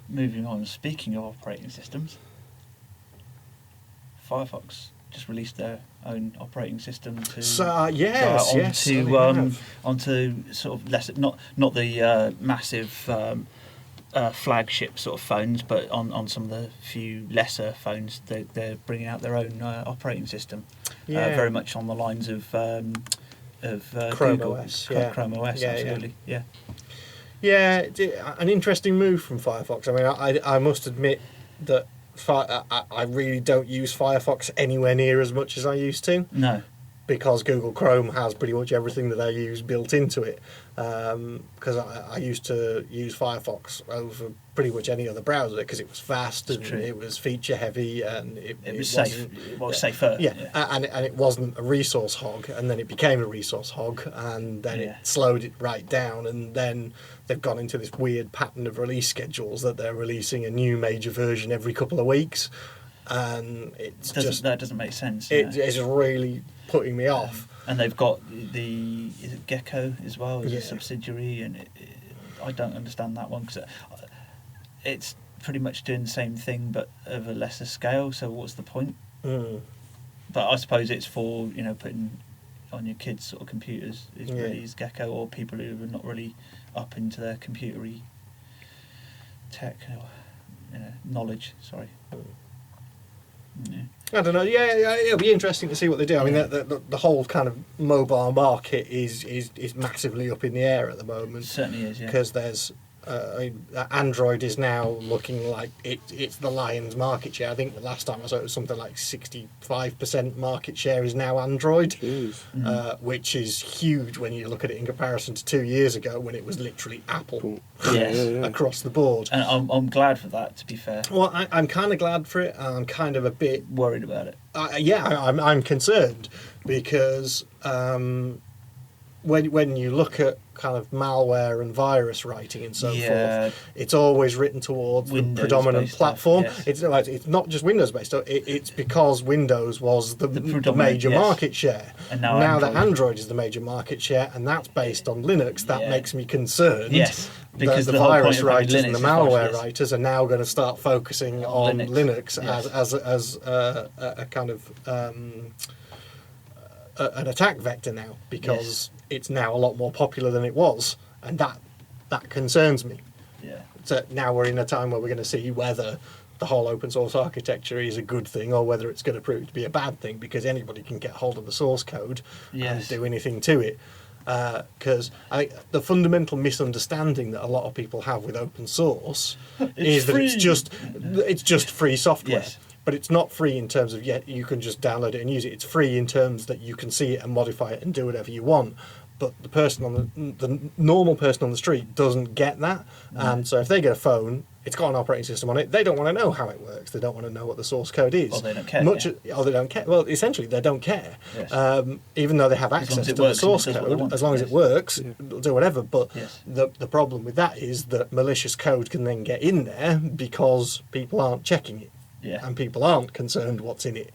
Moving on, speaking of operating systems, Firefox just released their own operating system to onto sort of less not the massive flagship sort of phones, but on some of the few lesser phones they're bringing out their own operating system, very much on the lines of Chrome Google OS, Chrome OS, absolutely, yeah. Yeah, an interesting move from Firefox. I mean, I must admit that I really don't use Firefox anywhere near as much as I used to. No. Because Google Chrome has pretty much everything that I use built into it. Because I used to use Firefox over pretty much any other browser because it was fast and it was feature heavy and it was safe. It was safer. Yeah, and it wasn't a resource hog, and then it became a resource hog, and then it slowed it right down, and then they've gone into this weird pattern of release schedules that they're releasing a new major version every couple of weeks, and that doesn't make sense. It's really putting me off. And they've got is it Gecko as well as a subsidiary, and I don't understand that one because it's pretty much doing the same thing but of a lesser scale. So what's the point? But I suppose it's for putting on your kids' sort of computers is Gecko, or people who are not really up into their computery tech knowledge. Sorry. Yeah. I don't know. Yeah, it'll be interesting to see what they do. I mean, the whole kind of mobile market is massively up in the air at the moment. It certainly is, yeah. Because there's Android is now looking like it's the lion's market share. I think the last time I saw it was something like 65% market share is now Android, which is huge when you look at it in comparison to 2 years ago when it was literally Apple across the board. And I'm glad for that, to be fair. Well, I'm kind of glad for it. I'm kind of a bit worried about it. I'm concerned because when you look at kind of malware and virus writing and so Yeah. forth, it's always written towards the Windows-based predominant stuff, platform. yes. It's not just Windows based. It's because Windows was the predominant, major yes. market share. And now that Android. Android is the major market share, and that's based on Linux. That Yeah. makes me concerned. Yes, because the the whole point virus of having writers and Linux the is virus, malware yes. writers are now going to start focusing on Linux Yes. as a kind of an attack vector now, because it's now a lot more popular than it was, and that concerns me. Yeah. So now we're in a time where we're going to see whether the whole open source architecture is a good thing or whether it's going to prove to be a bad thing, because anybody can get hold of the source code and Yes. do anything to it. Because I think the fundamental misunderstanding that a lot of people have with open source is that it's just free software. Yes. But it's not free in terms of you can just download it and use it. It's free in terms that you can see it and modify it and do whatever you want. But the person on the normal person on the street doesn't get that, and so if they get a phone, it's got an operating system on it. They don't want to know how it works. They don't want to know what the source code is. Or they don't care. Or they don't care. Well, essentially, they don't care. Yes. Even though they have long access as it to the works and source it does what they code, want. as long as it Yes. works, they'll do whatever. But Yes. the problem with that is that malicious code can then get in there because people aren't checking it. Yeah. And people aren't concerned what's in it.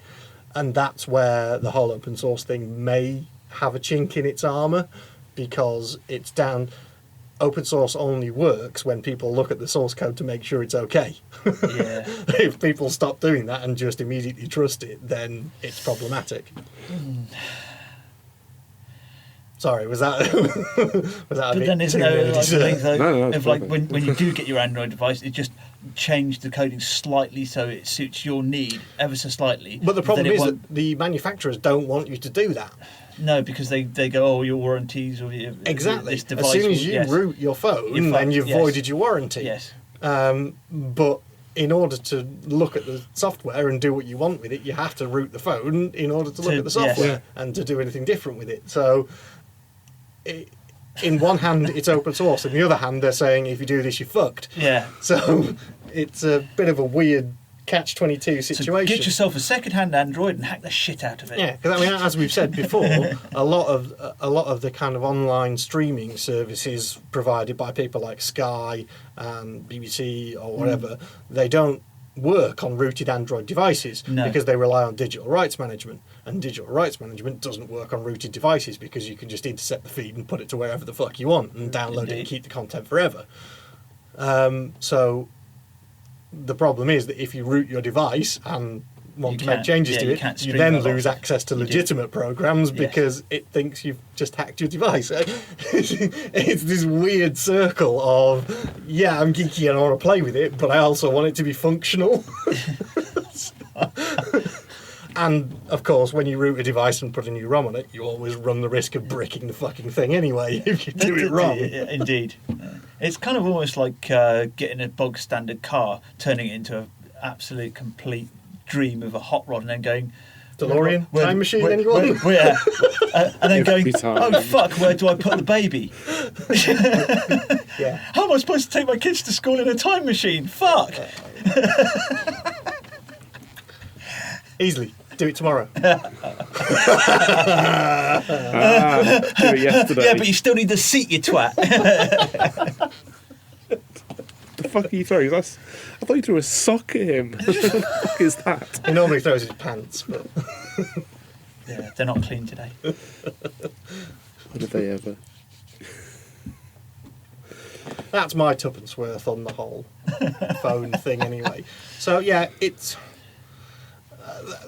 And that's where the whole open source thing may have a chink in its armour, because it's down. Open source only works when people look at the source code to make sure it's okay. Yeah. If people stop doing that and just immediately trust it, then it's problematic. Sorry, was that was that a But bit then there's too no nerdy, like, sir? things like, No, if, it's like perfect. when you do get your Android device, it just change the coding slightly so it suits your need ever so slightly. But the problem Then it is won't- that the manufacturers don't want you to do that. no, because they go, oh, your warranties or your, Exactly. This device As soon as will- you yes. root your phone, You're then fucked, you've yes. voided your warranty. Yes. But in order to look at the software and do what you want with it, you have to root the phone in order to look To- at the software yes. and to do anything different with it. So, in one hand, it's open source. In the other hand, they're saying if you do this, you're fucked. Yeah. So, it's a bit of a weird catch-22 So situation. get yourself a second-hand Android and hack the shit out of it. Yeah, because I mean, as we've said before, a lot of the kind of online streaming services provided by people like Sky and BBC or whatever, they don't work on rooted Android devices No. because they rely on digital rights management, and digital rights management doesn't work on rooted devices because you can just intercept the feed and put it to wherever the fuck you want and download it and Indeed. keep the content forever. So the problem is that if you root your device and want You to make can't- changes yeah, to you it, can't you stream then a lot lose of- access to you do. legitimate programs Yes. because it thinks you've just hacked your device. It's this weird circle of, yeah, I'm geeky and I want to play with it, but I also want it to be functional. And, of course, when you root a device and put a new ROM on it, you always run the risk of bricking the fucking thing anyway if you do it wrong. Yeah, indeed. It's kind of almost like getting a bog standard car, turning it into an absolute complete dream of a hot rod, and then going, DeLorean? Where- Time machine, where- anyone? yeah. And then Every going, time. oh fuck, where do I put the baby? Yeah. How am I supposed to take my kids to school in a time machine? Fuck. Easily. Do it tomorrow. Do it yesterday. Yeah, but you still need the seat, you twat. The fuck are you throwing? I thought you threw a sock at him. What the fuck is that? He normally throws his pants, but... Yeah, they're not clean today. When have they ever? That's my tuppence worth on the whole phone thing anyway. So, yeah, it's...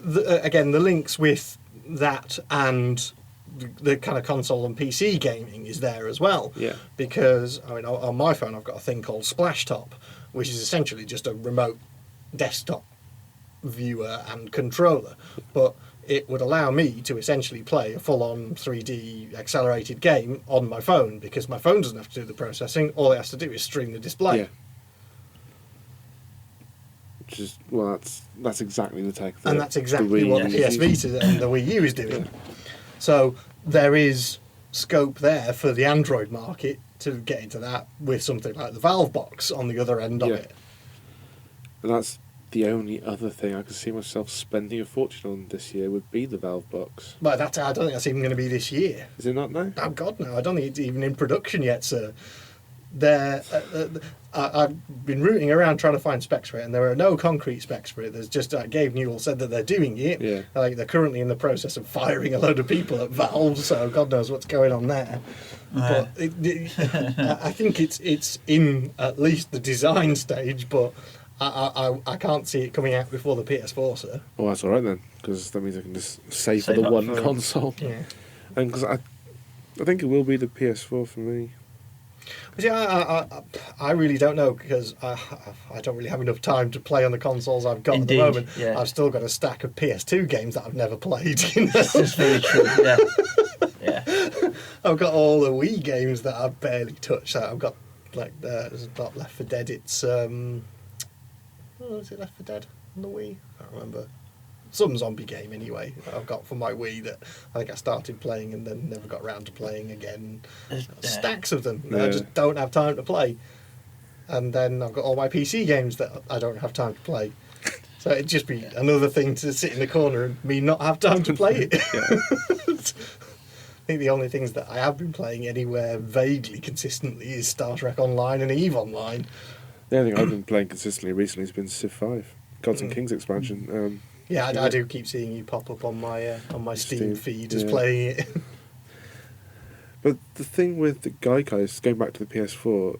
again, the links with that and the kind of console and PC gaming is there as well. Yeah. Because, I mean, on my phone I've got a thing called Splashtop, which is essentially just a remote desktop viewer and controller. But it would allow me to essentially play a full-on 3D accelerated game on my phone, because my phone doesn't have to do the processing. All it has to do is stream the display. Yeah. Which is, well, that's exactly the tech. And that's exactly what the PS Vita and the Wii U is doing. So there is scope there for the Android market to get into that with something like the Valve box on the other end of Yeah. it. And that's the only other thing I could see myself spending a fortune on this year would be the Valve box. But I don't think that's even going to be this year. Is it not now? Oh God, no! I don't think it's even in production yet, sir. I've been rooting around trying to find specs for it, and there are no concrete specs for it. There's just Gabe Newell said that they're doing it. Yeah. Like they're currently in the process of firing a load of people at Valve, so God knows what's going on there. Right. But I think it's in at least the design stage, but I can't see it coming out before the PS4, sir. Oh, that's all right then, because that means I can just save for Save the up one for it. console. Yeah. And because I think it will be the PS4 for me. See, I really don't know because I don't really have enough time to play on the consoles I've got Indeed, at the moment. yeah. I've still got a stack of PS2 games that I've never played. You know? That's very true. Yeah. Yeah. I've got all the Wii games that I've barely touched. So I've got there's not Left 4 Dead. It's is it Left 4 Dead on the Wii? I can't remember. Some zombie game anyway that I've got for my Wii that I think I started playing and then never got round to playing again. Stacks of them that I just don't have time to play. And then I've got all my PC games that I don't have time to play. So it'd just be another thing to sit in the corner and me not have time to play it. I think the only things that I have been playing anywhere vaguely consistently is Star Trek Online and EVE Online. The only thing I've been playing consistently recently has been Civ 5, Gods and Kings expansion. Yeah, I do keep seeing you pop up on my Steam feed as yeah. playing it. But the thing with the Gaikai is, going back to the PS4,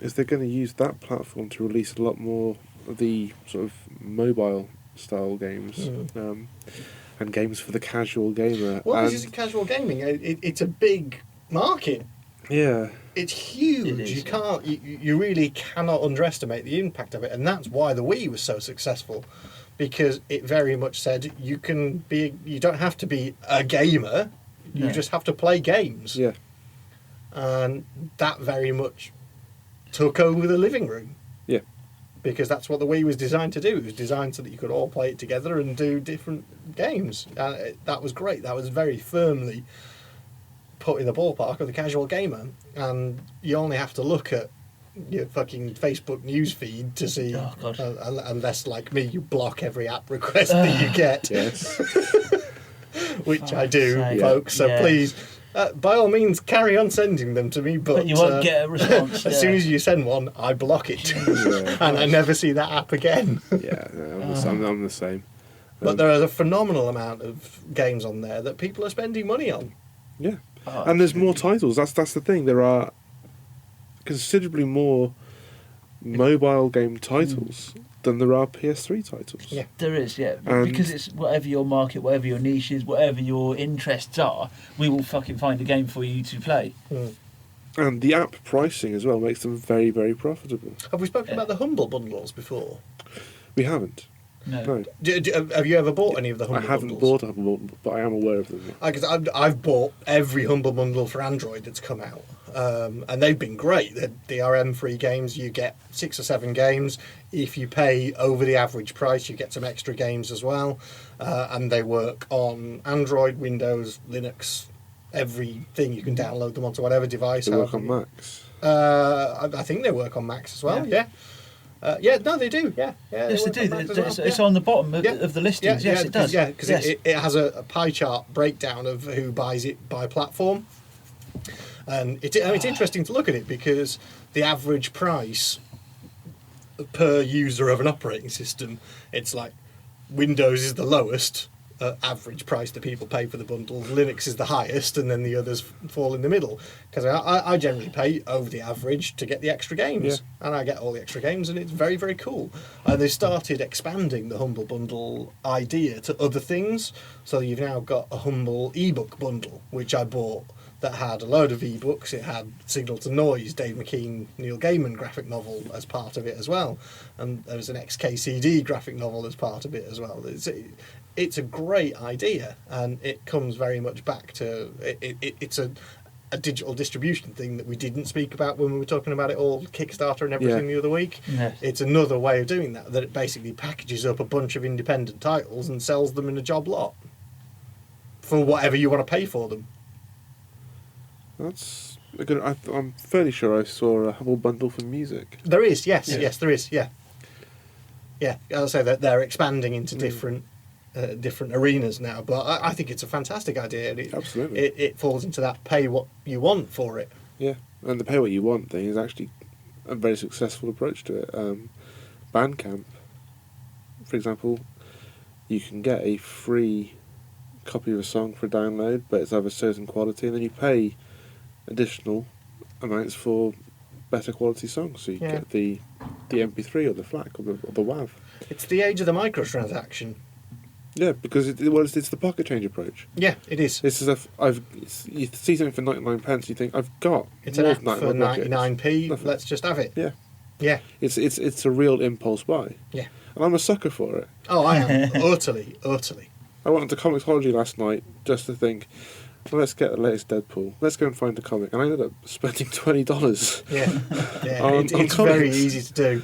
is they're going to use that platform to release a lot more of the sort of mobile style games. And games for the casual gamer. Well, this isn't casual gaming. It's a big market. Yeah. It's huge. It is, you can't. You really cannot underestimate the impact of it, and that's why the Wii was so successful, because it very much said you can be. You don't have to be a gamer. You No. just have to play games. Yeah. And that very much took over the living room. Yeah. Because that's what the Wii was designed to do. It was designed so that you could all play it together and do different games. That was great. That was very firmly put in the ballpark of the casual gamer. And you only have to look at your fucking Facebook news feed to see, Oh, God. unless like me, you block every app request that you get, Yes. which I do, sake. folks. So Yeah. please, by all means, carry on sending them to me. But You won't get a response. as soon as you send one, I block it, and I never see that app again. Yeah, no, I'm the same. But there is a phenomenal amount of games on there that people are spending money on. Yeah. Oh, And there's more titles. That's the thing. There are considerably more mobile game titles than there are PS3 titles. Yeah. There is, yeah. And- Because it's whatever your market, whatever your niche is, whatever your interests are, we will fucking find a game for you to play. And the app pricing as well makes them very, very profitable. Have we spoken Yeah. about the Humble Bundles before? We haven't. No. No. Have you ever bought any of the Humble I haven't Bundles? bought a Humble Bundle, but I am aware of them. Because I've bought every Humble Bundle for Android that's come out, and they've been great. They're DRM-free games. You get 6 or 7 games. If you pay over the average price, you get some extra games as well, and they work on Android, Windows, Linux, everything. You can download them onto whatever device. They work on however- Macs. I think they work on Macs as well. Yeah. No, they do. Yeah. Yes, they work do. on Macs as well, It's yeah. on the bottom of, Yeah. of the listings. Yes, it does. Yeah, because Yes. it has a pie chart breakdown of who buys it by platform. And it's interesting to look at it because the average price per user of an operating system, it's like Windows is the lowest average price that people pay for the bundles, Linux is the highest, and then the others fall in the middle. Because I generally pay over the average to get the extra games, and I get all the extra games, and it's very, very cool. And they started expanding the Humble Bundle idea to other things, so you've now got a Humble ebook bundle, which I bought, that had a load of ebooks. It had Signal to Noise, Dave McKean, Neil Gaiman graphic novel as part of it as well, and there was an XKCD graphic novel as part of it as well. It's a great idea, and it comes very much back to it's a digital distribution thing that we didn't speak about when we were talking about it all Kickstarter and everything the other week. Yes. It's another way of doing that it basically packages up a bunch of independent titles and sells them in a job lot for whatever you want to pay for them. That's a good. I'm fairly sure I saw a Humble Bundle for music. There is, yes, Yeah. yes, there is, yeah. Yeah, I'll say that they're expanding into different arenas now, but I think it's a fantastic idea. And Absolutely. It falls into that pay what you want for it. Yeah, and the pay what you want thing is actually a very successful approach to it. Bandcamp, for example, you can get a free copy of a song for download, but it's of a certain quality, and then you pay additional amounts for better quality songs. So you get the MP3 or the FLAC or the WAV. It's the age of the microtransaction. Yeah, because it's the pocket change approach. Yeah, it is. It's as if you see something for 99 pence, you think I've got It's more an app than for 99 99p. Nothing. Let's just have it. Yeah, Yeah. it's a real impulse buy. Yeah. And I'm a sucker for it. Oh, I am utterly. I went into Comixology last night just to think, well, let's get the latest Deadpool. Let's go and find a comic. And I ended up spending $20. Yeah. On It's comics. very easy to do.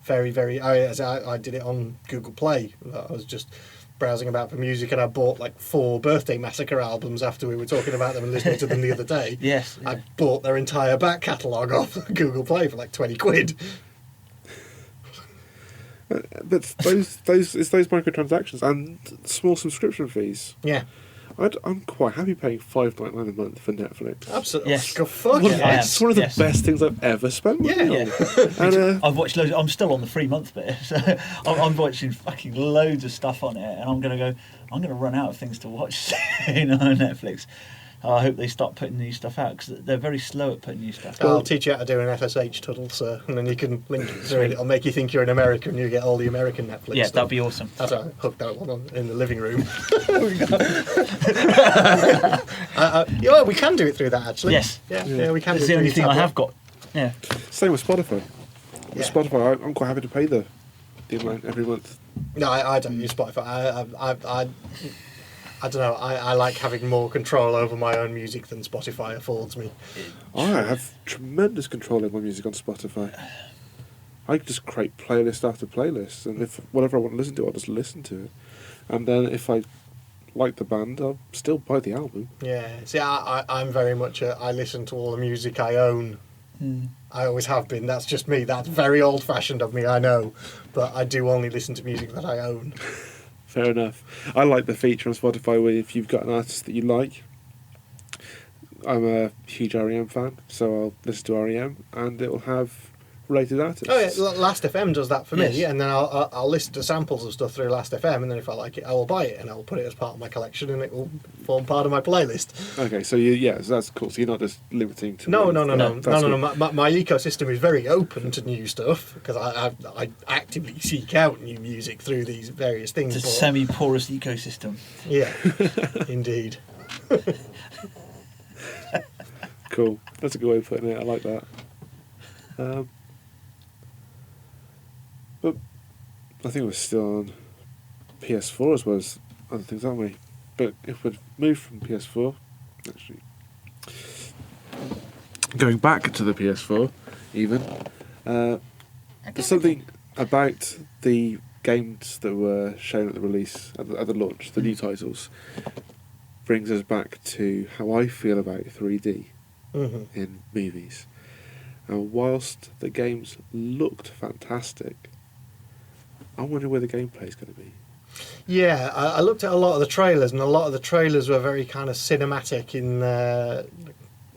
Very, very. I did it on Google Play. I was just browsing about for music, and I bought like 4 Birthday Massacre albums after we were talking about them and listening to them the other day. Yes. I bought their entire back catalogue off Google Play for like 20 quid. But those microtransactions and small subscription fees. Yeah, I'm quite happy paying $5.99 a month for Netflix. absolutely. Yes. Go fuck One- it. I am. It's one of the Yes. best things I've ever spent money Yeah. on. Yeah. And, I've watched loads. I'm still on the 3-month bit, so I'm watching fucking loads of stuff on it, and I'm gonna run out of things to watch soon on Netflix. I hope they start putting new stuff out because they're very slow at putting new stuff out. I'll teach you how to do an FSH tunnel, sir, and then you can link it through it. It'll make you think you're an American and you get all the American Netflix Yeah, stuff. that'd be awesome. That's how I hooked that one on in the living room. Yeah, we can do it through that, actually. Yes. Yeah, we can It's do the it only through thing I tablet. have got. Yeah. Same with Spotify. With Yeah. Spotify, I'm quite happy to pay the amount every month. No, I don't use Spotify. I don't know. I like having more control over my own music than Spotify affords me. I have tremendous control of my music on Spotify. I just create playlist after playlist, and if whatever I want to listen to, I'll just listen to it. And then if I like the band, I'll still buy the album. Yeah. See, I'm very much I listen to all the music I own. I always have been. That's just me. That's very old-fashioned of me, I know. But I do only listen to music that I own. Fair enough. I like the feature on Spotify where if you've got an artist that you like, I'm a huge REM fan, so I'll listen to REM, and it will have related artists. Oh yeah, Last FM does that for me, Yes. and then I'll listen to samples of stuff through Last FM, and then if I like it, I will buy it and I will put it as part of my collection, and it will form part of my playlist. Okay, so so that's cool. So you're not just limiting to No. That's cool. My ecosystem is very open to new stuff because I actively seek out new music through these various things. It's a but- semi-porous ecosystem. Yeah, indeed. Cool. That's a good way of putting it. I like that. But I think we're still on PS4 as well as other things, aren't we? But if we move from PS4, actually, going back to the PS4, even, there's something about the games that were shown at the release, at the launch, the new titles, brings us back to how I feel about 3D in movies. And whilst the games looked fantastic, I wonder where the gameplay is going to be. Yeah, I looked at a lot of the trailers, and a lot of the trailers were very kind of cinematic in their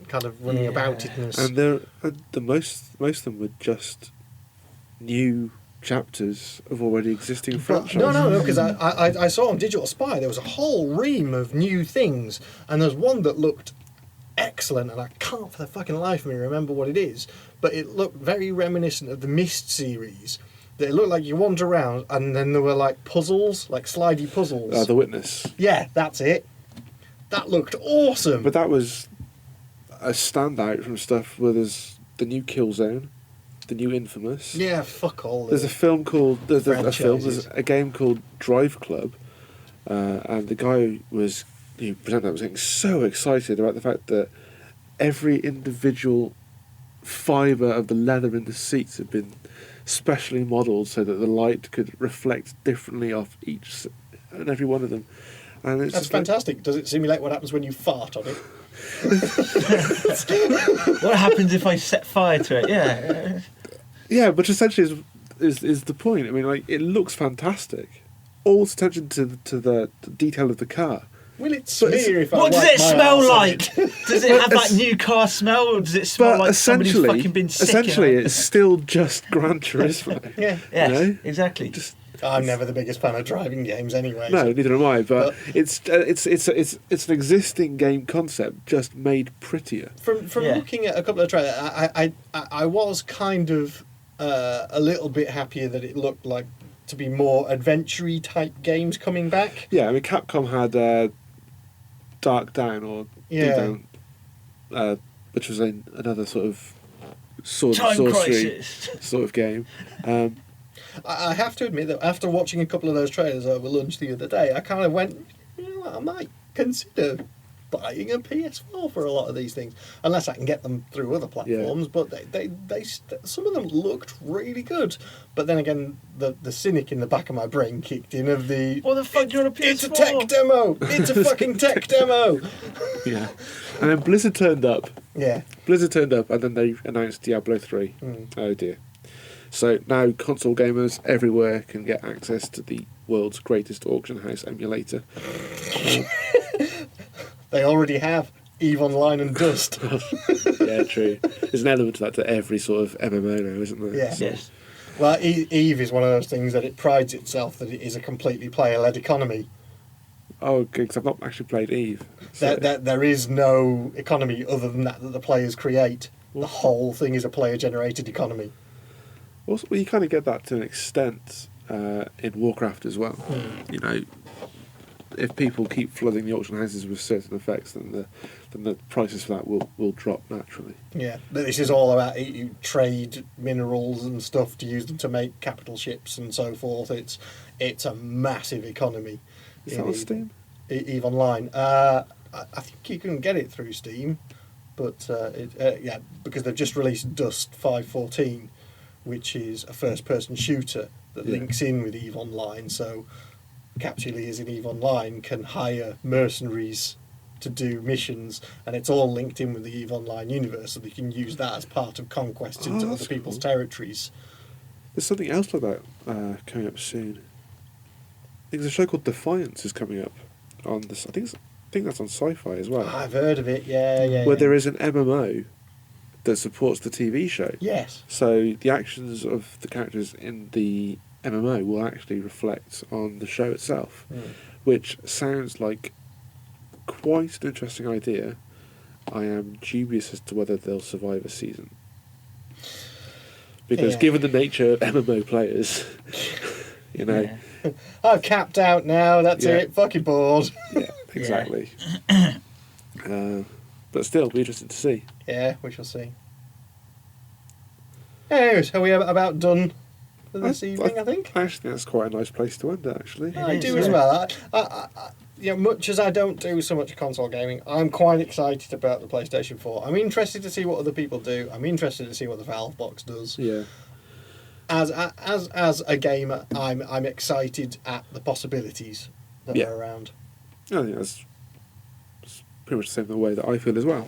kind of running about itness. And the most of them were just new chapters of already existing franchises. No, because I saw on Digital Spy there was a whole ream of new things, and there's one that looked excellent, and I can't for the fucking life of me remember what it is, but it looked very reminiscent of the Myst series. That it looked like you wander around, and then there were like puzzles, like slidey puzzles. The Witness. Yeah, that's it. That looked awesome. But that was a standout from stuff where there's the new Killzone, the new Infamous. yeah, fuck all. There's a film called there's franchises. a game called Drive Club, and the guy who presented that was getting so excited about the fact that every individual fibre of the leather in the seats had been specially modelled so that the light could reflect differently off each and every one of them. And it's That's just like- fantastic. Does it simulate what happens when you fart on it? What happens if I set fire to it? Yeah. yeah, but essentially is the point. I mean, like, it looks fantastic. All attention to the detail of the car. Will it smear if I What does wipe it my smell arse on like? it? Does it have that new car smell, or does it smell like somebody's fucking been sick? Essentially, it's still just Gran Turismo. Yeah. Yes, you know? exactly. Just, I'm never the biggest fan of driving games anyway. no, so- neither am I. But it's an existing game concept just made prettier. From looking at a couple of trailers, I was kind of a little bit happier that it looked like to be more adventure-y type games coming back. Yeah, I mean, Capcom had Dark Down or Yeah. Deep Down, which was another sort of sword Time sorcery Crisis. sort of game. I have to admit that after watching a couple of those trailers over lunch the other day, I kind of went, you know what, I might consider buying a PS4 for a lot of these things, unless I can get them through other platforms. But they some of them looked really good. But then again, the cynic in the back of my brain kicked in of the, What the fuck? You're on a PS4? it's a tech demo. It's a fucking tech demo. Yeah, and then Blizzard turned up. Yeah. And then they announced Diablo 3. Oh dear. So now console gamers everywhere can get access to the world's greatest auction house emulator. They already have EVE Online and Dust. Yeah, true. There's an element to that to every sort of MMO now, isn't there? Yeah. So- Yes. Well, EVE is one of those things that it prides itself that it is a completely player-led economy. Oh, okay, because I've not actually played Eve. So. There is no economy other than that the players create. The whole thing is a player-generated economy. Also, well, you kind of get that to an extent in Warcraft as well. You know, if people keep flooding the auction houses with certain effects, then the prices for that will drop naturally. Yeah, but this is all about you trade minerals and stuff to use them to make capital ships and so forth. It's a massive economy. Is that on Steam? EVE Online. I think you can get it through Steam, but yeah, because they've just released Dust 5.14, which is a first-person shooter that links in with EVE Online. So capsuleers in EVE Online can hire mercenaries to do missions, and it's all linked in with the EVE Online universe, so they can use that as part of conquests into that's other people's cool. territories. There's something else like that coming up soon. I think there's a show called Defiance is coming up on this. I think that's on Sci-Fi as well. I've heard of it. Yeah. Where there is an MMO that supports the TV show. Yes. So the actions of the characters in the MMO will actually reflect on the show itself, which sounds like quite an interesting idea. I am dubious as to whether they'll survive a season. Because given the nature of MMO players, you know... Yeah. I've capped out now, that's Yeah. it, fucking bored. Yeah, exactly. But still, be interesting to see. Yeah, we shall see. Anyways, are we about done for this evening, I think? I actually think that's quite a nice place to end it, actually. I is, do yeah. as well. You know, much as I don't do so much console gaming, I'm quite excited about the PlayStation 4. I'm interested to see what other people do. I'm interested to see what the Valve box does. Yeah. As a gamer, I'm excited at the possibilities that Yeah. are around. I think that's pretty much the same way that I feel as well.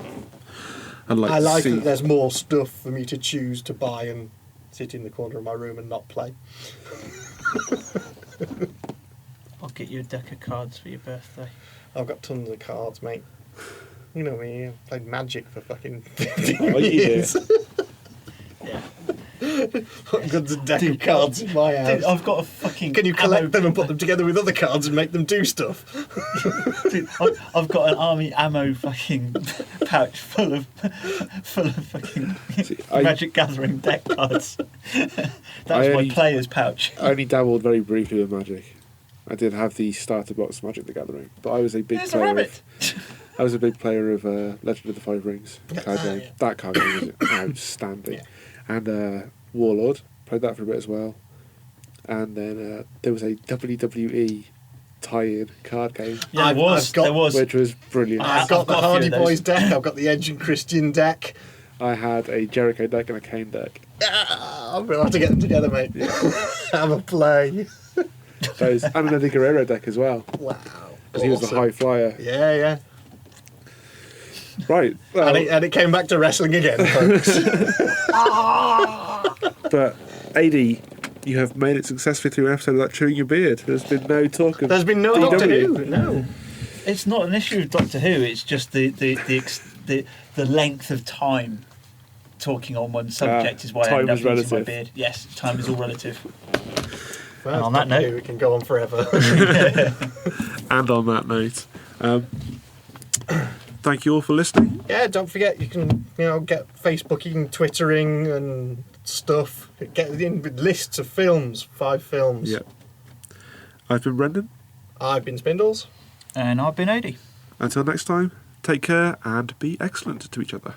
I like I to like see... that there's more stuff for me to choose to buy and sit in the corner of my room and not play. I'll get you a deck of cards for your birthday. I've got tons of cards, mate. You know me, I played Magic for fucking 15 Oh, you years. Yeah. What good's a deck of cards in my house? Dude, I've got a fucking. Can you collect ammo- them and put them together with other cards and make them do stuff? Dude, I've got an army ammo fucking pouch full of fucking See, Magic Gathering deck cards. That's I my only- player's pouch. I only dabbled very briefly with Magic. I did have the starter box Magic the Gathering, but I was a big There's a player rabbit. I was a big player of Legend of the Five Rings card game. Yeah. That card game was outstanding. Yeah. And Warlord, played that for a bit as well. And then there was a WWE tie-in card game, Yeah, I've got- there was. which was brilliant. I've got I've the got a few Hardy of those. Boys deck, I've got the Edge and Christian deck. I had a Jericho deck and a Kane deck. I'm going to have to get them together, mate. Have a play. Those, and an Eddie Guerrero deck as well, Wow. because he was the Awesome. high flyer. Yeah. Right, well, And it came back to wrestling again, folks. but AD, you have made it successfully through an episode without chewing your beard. There's been no talk of. There's been no DW. Doctor Who. No. It's not an issue with Doctor Who. It's just the length of time talking on one subject is why I time end up is losing my relative. beard. Yes, time is all relative. Well, And on that Doctor note- Who, we can go on forever. And on that note, thank you all for listening. Yeah, don't forget you can get Facebooking, Twittering, and stuff. Get in with lists of films, 5 films. Yeah. I've been Brendan. I've been Spindles. And I've been Ady. Until next time, take care and be excellent to each other.